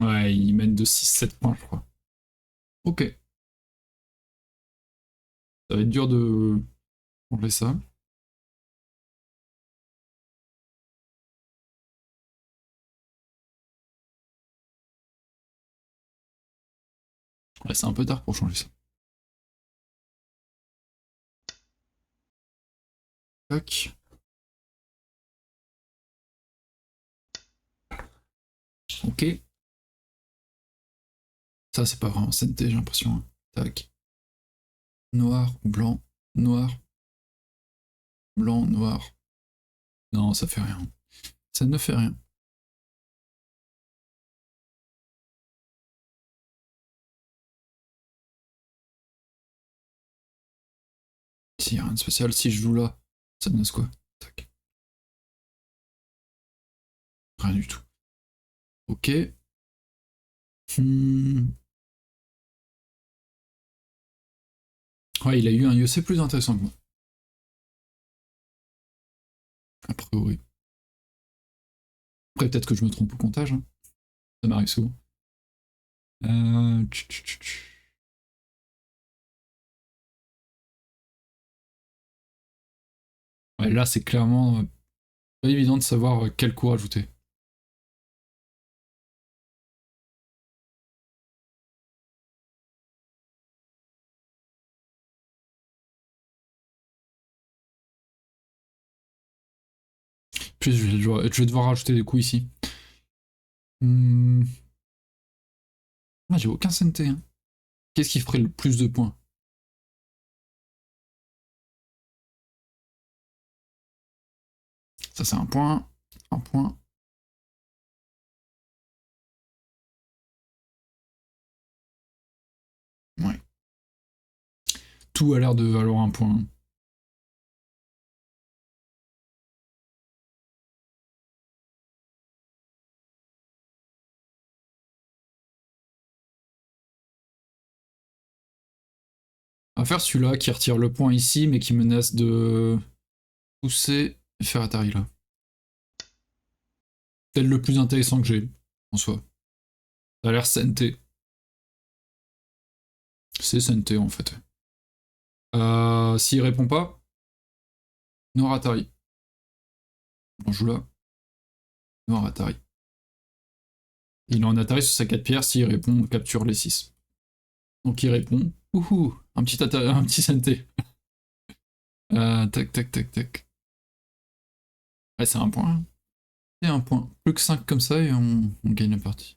Ouais, il mène de 6-7 points, je crois. Ok. Ça va être dur de enlever ça. Ouais, c'est un peu tard pour changer ça. Tac. Ok. Ça, c'est pas vraiment CNT, j'ai l'impression. Hein. Tac. Noir, blanc, noir, blanc, noir. Non, ça fait rien. Ça ne fait rien. S'il n'y a rien de spécial, si je joue là, ça me donne quoi? Tac. Rien du tout. Ok. Hmm. Ouais, il a eu un IEC plus intéressant que moi. A priori. Après, peut-être que je me trompe au comptage. Hein. Ça m'arrive souvent. Euh... Ouais, là, c'est clairement pas évident de savoir quel coup rajouter. Puis je vais devoir rajouter des coups ici. Hmm. Ah, j'ai aucun CNT. Hein. Qu'est-ce qui ferait le plus de points? Ça c'est un point. Un point. Ouais. Tout a l'air de valoir un point. On va faire celui-là qui retire le point ici, mais qui menace de pousser et faire Atari là. C'est le plus intéressant que j'ai, en soi. Ça a l'air SNT. C'est SNT en fait. S'il répond pas, Noir Atari. On joue là. Noir Atari. Il est en Atari sur sa 4 pierres, s'il répond, on capture les 6. Donc il répond. Ouhou, un petit SNT. Tac, tac, tac, tac. Ouais, c'est un point. C'est un point. Plus que 5 comme ça et on gagne la partie.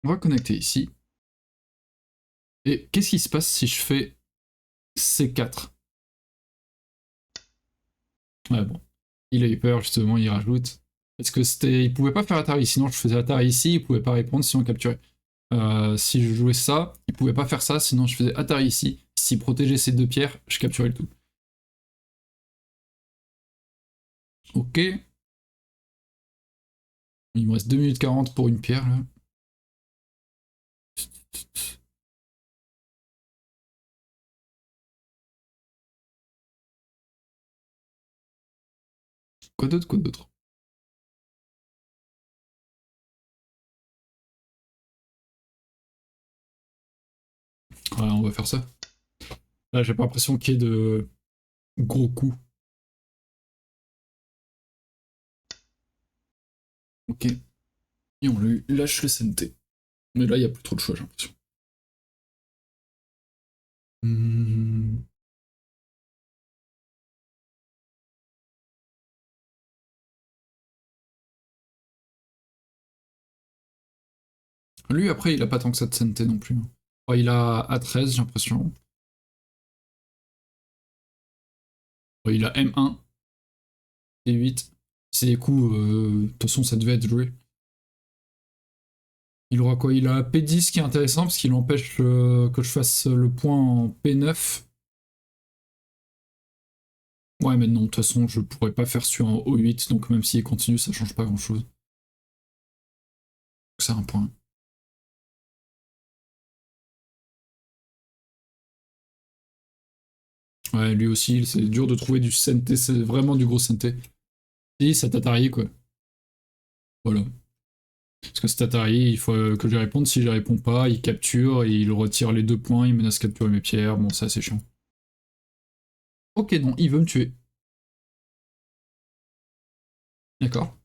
On va connecter ici. Et qu'est-ce qui se passe si je fais C4? Ouais, bon. Il a eu peur, justement, il rajoute. Parce que c'était. Il pouvait pas faire Atari, sinon je faisais Atari ici, il pouvait pas répondre si on capturait. Si je jouais ça, il pouvait pas faire ça, sinon je faisais Atari ici. S'il protégeait ces deux pierres, je capturais le tout. Ok. Il me reste 2 minutes 40 pour une pierre, là. Quoi d'autre, quoi d'autre? Ouais, on va faire ça. Là, j'ai pas l'impression qu'il y ait de gros coups. Ok. Et on lui lâche le SNT. Mais là, il n'y a plus trop de choix, j'ai l'impression. Hmm. Lui, après, il a pas tant que ça de SNT non plus. Enfin, il a A13, j'ai l'impression. Il a M1, D8. C'est des coups, de toute façon, ça devait être joué. Il aura quoi? Il a P10 qui est intéressant parce qu'il empêche que je fasse le point en P9. Ouais, mais non, de toute façon, je pourrais pas faire sur un O8, donc même s'il continue, ça change pas grand chose. C'est un point. Ouais, lui aussi, c'est dur de trouver du CNT, c'est vraiment du gros CNT. Si, c'est Atari, quoi. Voilà. Parce que c'est Atari, il faut que je lui réponde. Si je lui réponds pas, il capture, il retire les 2 points, il menace de capturer mes pierres. Bon, ça, c'est chiant. Ok, non, il veut me tuer. D'accord.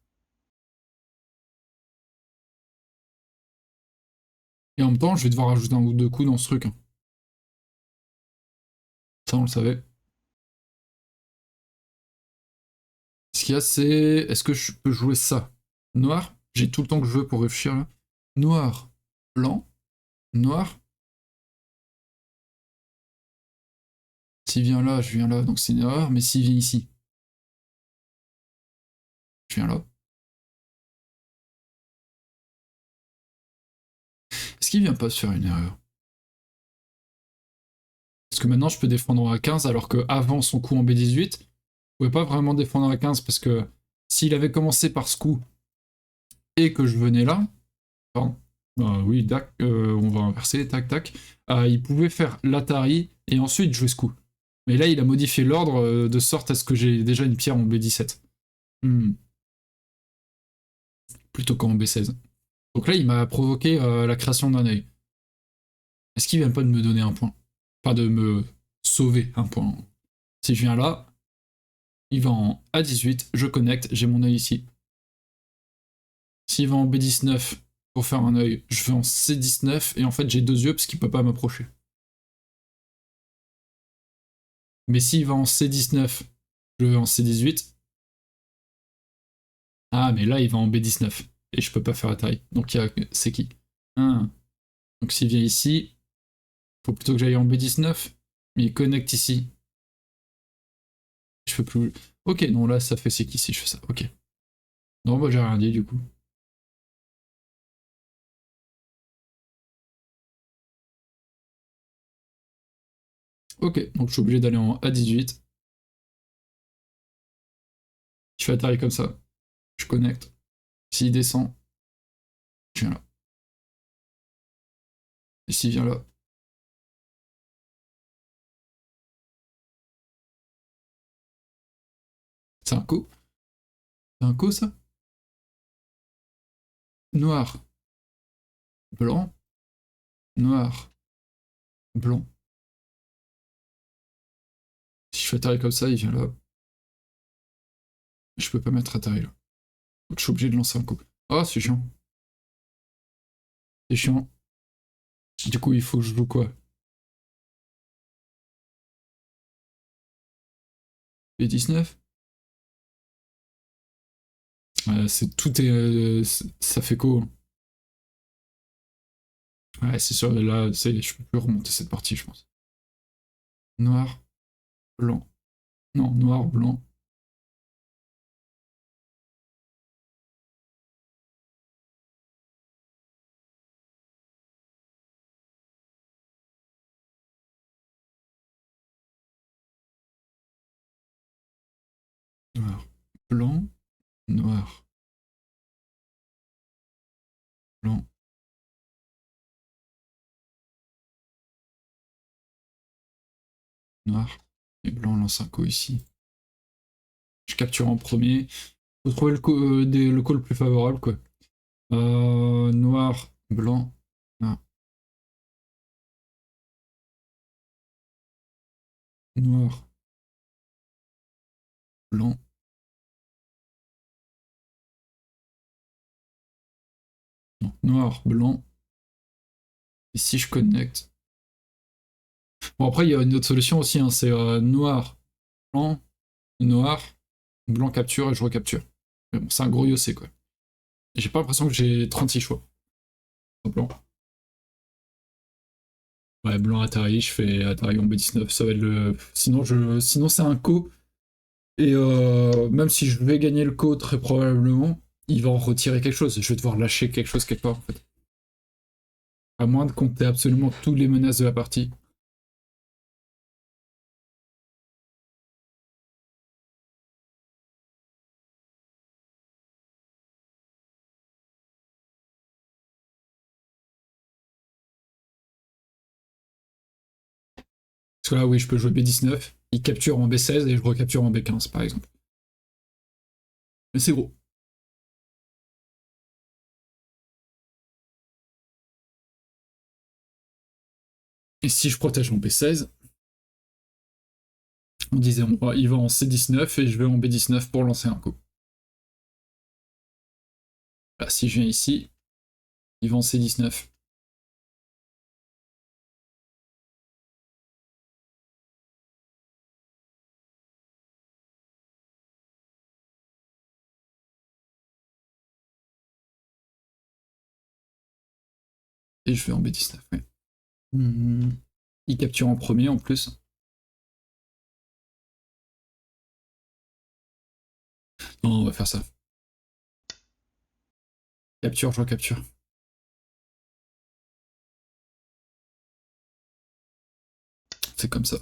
Et en même temps, je vais devoir rajouter un ou deux coups dans ce truc, hein. Ça, on le savait. Ce qu'il y a, c'est. Est-ce que je peux jouer ça? Noir? J'ai tout le temps que je veux pour réfléchir là. Noir, blanc, noir. S'il vient là, je viens là, donc c'est une erreur. Mais s'il vient ici, je viens là. Est-ce qu'il vient pas se faire une erreur? Parce que maintenant, je peux défendre à 15, alors qu'avant son coup en B18, je pouvais pas vraiment défendre à 15 parce que s'il avait commencé par ce coup et que je venais là, pardon, oui, on va inverser, tac, tac, il pouvait faire l'Atari et ensuite jouer ce coup. Mais là, il a modifié l'ordre de sorte à ce que j'ai déjà une pierre en B17. Hmm. Plutôt qu'en B16. Donc là, il m'a provoqué la création d'un œil. Est-ce qu'il vient pas de me donner un point? Pas de me sauver un point. Si je viens là, Il va en A18, je connecte, j'ai mon œil ici. S'il va en B19 pour faire un œil, je vais en C19 et en fait j'ai deux yeux parce qu'il peut pas m'approcher. Mais s'il va en C19, je vais en C18. Ah, mais là il va en B19 et je peux pas faire Atari. Donc c'est qui? Ah. Donc s'il vient ici, faut plutôt que j'aille en B19, mais il connecte ici. Je peux plus. Ok, non, là ça fait c'est qui si je fais ça. Ok. Non, moi j'ai rien dit du coup. Ok, donc je suis obligé d'aller en A18. Je fais Atari comme ça. Je connecte. S'il descend, je viens là. Et s'il vient là, c'est un co. C'est un co ça? Noir, blanc, noir, blanc. Si je fais Atari comme ça, il vient là. Je peux pas mettre Atari là. Donc je suis obligé de lancer un coup. Ah, c'est chiant. C'est chiant. Du coup, il faut que je joue quoi? Les 19. Tout est. Ça fait co. Ouais, c'est sûr, là, je peux plus remonter cette partie, je pense. Noir, blanc. Non, noir, blanc. Noir, blanc, noir, blanc, noir. Et blanc lance un co ici. Je capture en premier. Faut trouver le co le plus favorable, quoi. Noir, blanc. Ah, noir, blanc. Non, noir, blanc. Ici, je connecte. Bon, après, il y a une autre solution aussi, hein, c'est noir, blanc, noir, blanc capture et je recapture. Mais bon, c'est un gros yossé, quoi. J'ai pas l'impression que j'ai 36 choix. Blanc. Ouais, blanc Atari, je fais Atari en B19, ça va être le. Sinon c'est un co. Et même si je vais gagner le co très probablement, il va en retirer quelque chose. Je vais devoir lâcher quelque chose quelque part en fait. À moins de compter absolument toutes les menaces de la partie. Parce que là, oui, je peux jouer B19, il capture en B16 et je recapture en B15 par exemple. Mais c'est gros. Et si je protège en B16, on disait il va en C19 et je vais en B19 pour lancer un coup. Là, si je viens ici, il va en C19. Et je vais en B19, ouais. Il capture en premier en plus. Non, on va faire ça. Capture, je recapture. C'est comme ça.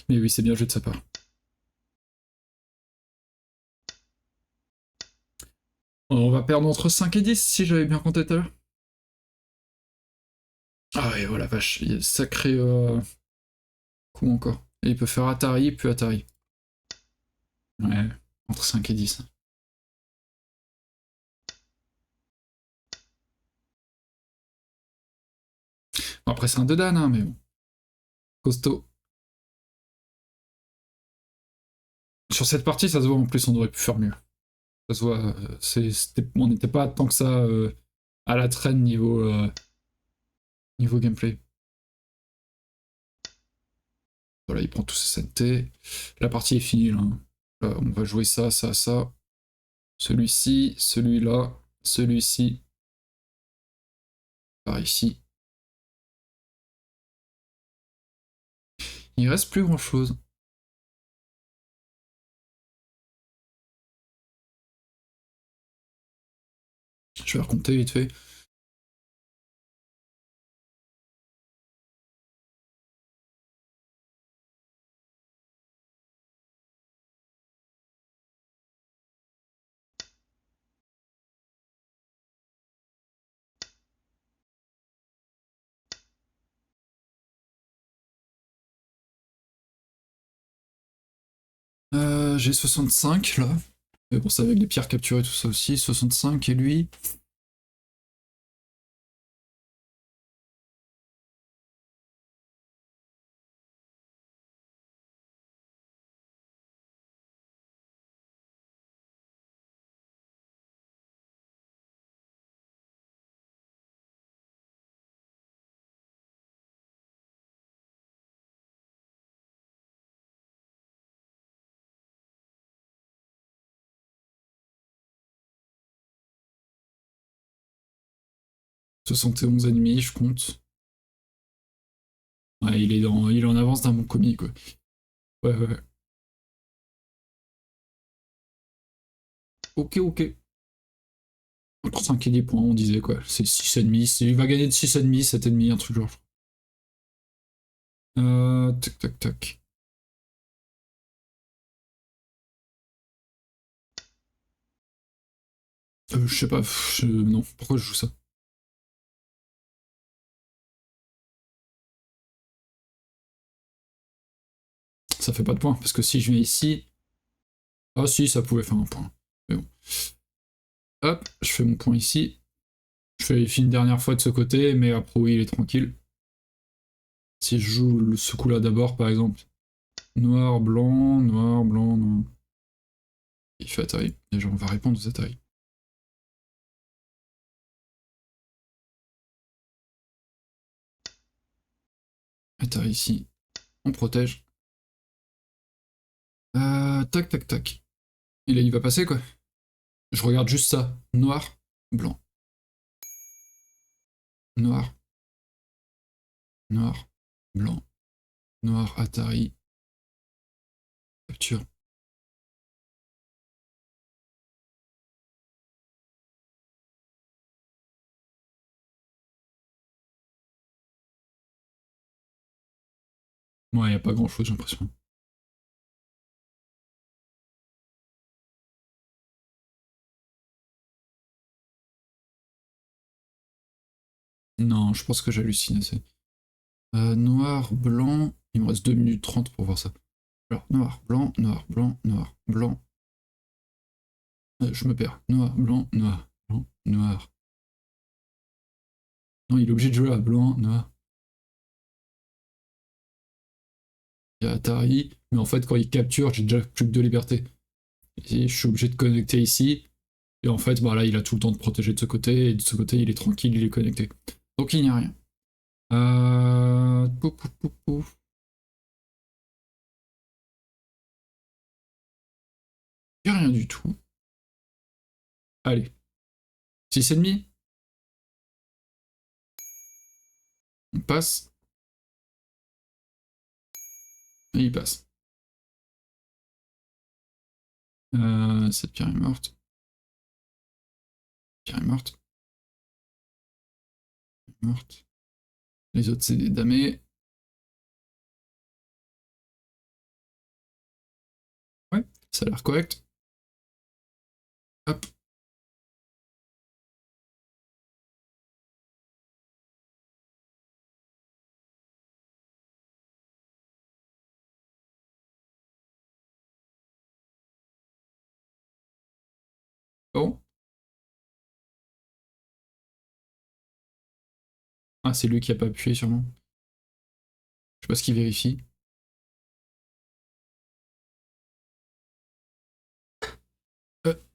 Mais oui, c'est bien joué de sa part. On va perdre entre 5 et 10 si j'avais bien compté tout à l'heure. Ah ouais, voilà, vache, il y a sacré coup encore. Et il peut faire Atari, puis Atari. Ouais, entre 5 et 10. Bon, après, c'est un de Dan, hein, mais bon. Costaud. Sur cette partie, ça se voit en plus, on aurait pu faire mieux. Ça se voit, on n'était pas tant que ça à la traîne niveau gameplay. Voilà, il prend tous ses SNT. La partie est finie là. Là, on va jouer ça, ça, ça. Celui-ci, celui-là, celui-ci. Par ici. Il reste plus grand chose. Je vais recompter vite fait. J'ai 65 là. Mais bon, ça avec les pierres capturées, tout ça aussi. 65 et lui. « 71 ennemis, je compte. Ouais, il est en avance d'un bon commis, quoi. Ouais, ouais. Ok, ok. Entre 5 et 10 points, on disait, quoi. C'est 6 ennemis. Il va gagner de 6 ennemis, 7 ennemis, un truc genre. Tac, tac, tac. Je sais pas, non, pourquoi je joue ça? Ça fait pas de points, parce que si je viens ici... Ah si, ça pouvait faire un point. Mais bon. Hop, je fais mon point ici. Je fais une dernière fois de ce côté, mais après oui, il est tranquille. Si je joue ce coup-là d'abord, par exemple. Noir, blanc, noir, blanc, noir. Il fait Atari. Déjà, on va répondre aux Atari. Atari ici. On protège. Tac, tac, tac. Et là, il va passer, quoi. Je regarde juste ça. Noir, blanc. Noir, noir, blanc. Noir, Atari. Capture. Ouais, y a pas grand chose, j'ai l'impression. Non, je pense que j'hallucine assez. Noir, blanc. Il me reste 2 minutes 30 pour voir ça. Alors, noir, blanc, noir, blanc, noir, blanc. Je me perds. Noir, blanc, noir, blanc, noir. Non, il est obligé de jouer à blanc, noir. Il y a Atari, mais en fait, quand il capture, j'ai déjà plus que 2 libertés. Et je suis obligé de connecter ici. Et en fait, bah là, il a tout le temps de protéger de ce côté, et de ce côté, il est tranquille, il est connecté. Donc il n'y a rien. Pouf, pouf, pouf, pouf. Il n'y a rien du tout. Allez. 6 ennemis. On passe. Et il passe. Cette pierre est morte. Pierre est morte. Morte. Les autres, c'est des damés. Ouais, ça a l'air correct. Hop. Bon. Ah, c'est lui qui a pas appuyé sûrement. Je sais pas ce qu'il vérifie.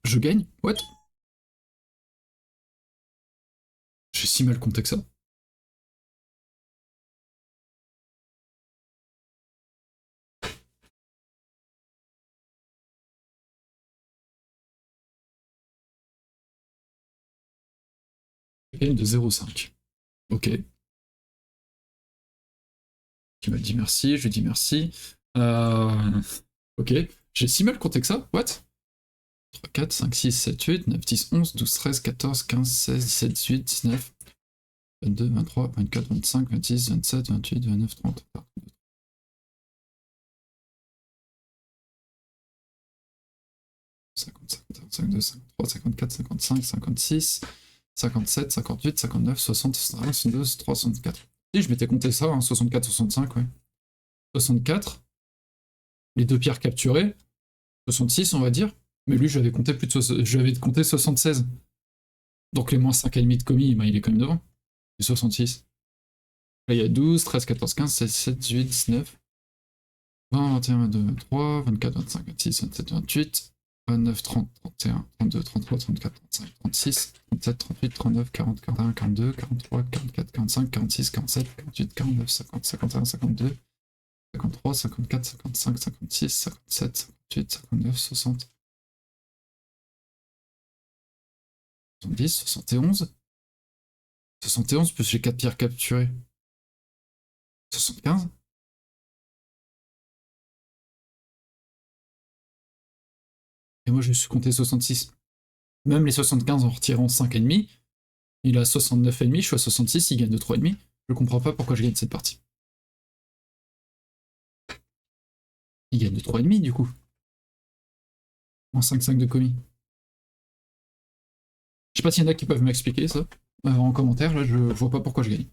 Je gagne? What? J'ai si mal compté que ça. Je gagne de 0,5. Ok. Qui m'a dit merci, je lui dis merci. Ok. J'ai si mal compté que ça? What? 3, 4, 5, 6, 7, 8, 9, 10, 11, 12, 13, 14, 15, 16, 17, 18, 19, 22, 23, 24, 25, 26, 27, 28, 29, 30. 50, 51, 52, 53, 54, 55, 56, 57, 58, 59, 60, 61, 62, 63, 64. Si, je m'étais compté ça, hein, 64, 65, ouais. 64, les deux pierres capturées, 66, on va dire. Mais lui, j'avais compté j'avais compté 76. Donc les moins 5,5 de commis, il est quand même devant. Et 66. Là, il y a 12, 13, 14, 15, 16, 17, 18, 19, 20, 21, 22, 23, 24, 25, 26, 27, 28, 29, 30, 31, 32, 33, 34, 35, 36, 37, 38, 39, 40, 41, 42, 43, 44, 45, 46, 47, 48, 49, 50, 51, 52, 53, 54, 55, 56, 57, 58, 59, 60, 70, 71. 71 plus les 4 pierres capturées. 75. Et moi, je me suis compté 66. Même les 75 en retirant 5,5, il a 69,5, je suis à 66, il gagne de 3,5. Je comprends pas pourquoi je gagne cette partie. Il gagne de 3,5 du coup. En 5,5 de commis. Je sais pas s'il y en a qui peuvent m'expliquer ça en commentaire, là je vois pas pourquoi je gagne.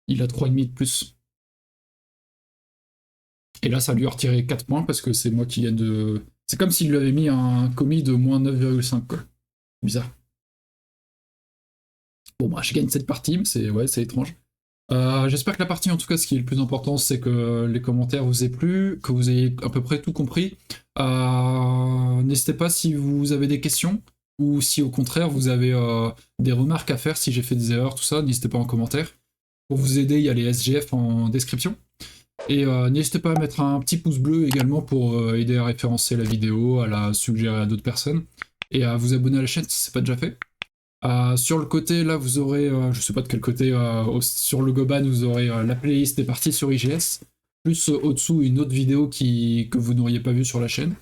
Il a 3,5 de plus. Et là, ça lui a retiré 4 points parce que c'est moi qui gagne de. C'est comme s'il lui avait mis un commis de moins 9,5 quoi. Bizarre. Bon, bah, je gagne cette partie, mais c'est étrange. J'espère que la partie, en tout cas, ce qui est le plus important, c'est que les commentaires vous aient plu, que vous ayez à peu près tout compris. N'hésitez pas si vous avez des questions, ou si au contraire vous avez des remarques à faire, si j'ai fait des erreurs, tout ça, n'hésitez pas en commentaire. Pour vous aider, il y a les SGF en description. Et n'hésitez pas à mettre un petit pouce bleu également pour aider à référencer la vidéo, à la suggérer à d'autres personnes, et à vous abonner à la chaîne si ce n'est pas déjà fait. Sur le côté, là, vous aurez, je sais pas de quel côté, sur le Goban, vous aurez la playlist des parties sur IGS, plus au-dessous une autre vidéo que vous n'auriez pas vue sur la chaîne.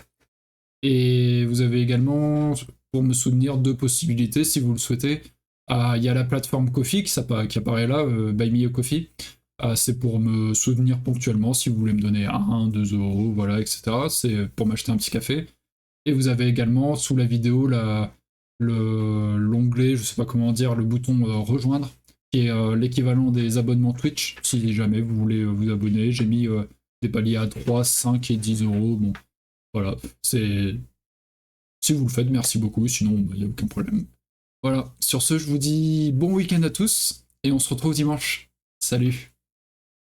Et vous avez également, pour me soutenir, deux possibilités si vous le souhaitez. Il y a la plateforme Ko-fi qui apparaît là, Buy Me a Coffee. C'est pour me soutenir ponctuellement si vous voulez me donner 1, 2 euros, voilà, etc. C'est pour m'acheter un petit café. Et vous avez également sous la vidéo l'onglet, je sais pas comment dire, le bouton rejoindre, qui est l'équivalent des abonnements Twitch, si jamais vous voulez vous abonner. J'ai mis des paliers à 3, 5 et 10 euros. Bon, voilà, c'est. Si vous le faites, merci beaucoup, sinon il n'y a aucun problème. Voilà, sur ce, je vous dis bon week-end à tous, et on se retrouve dimanche. Salut!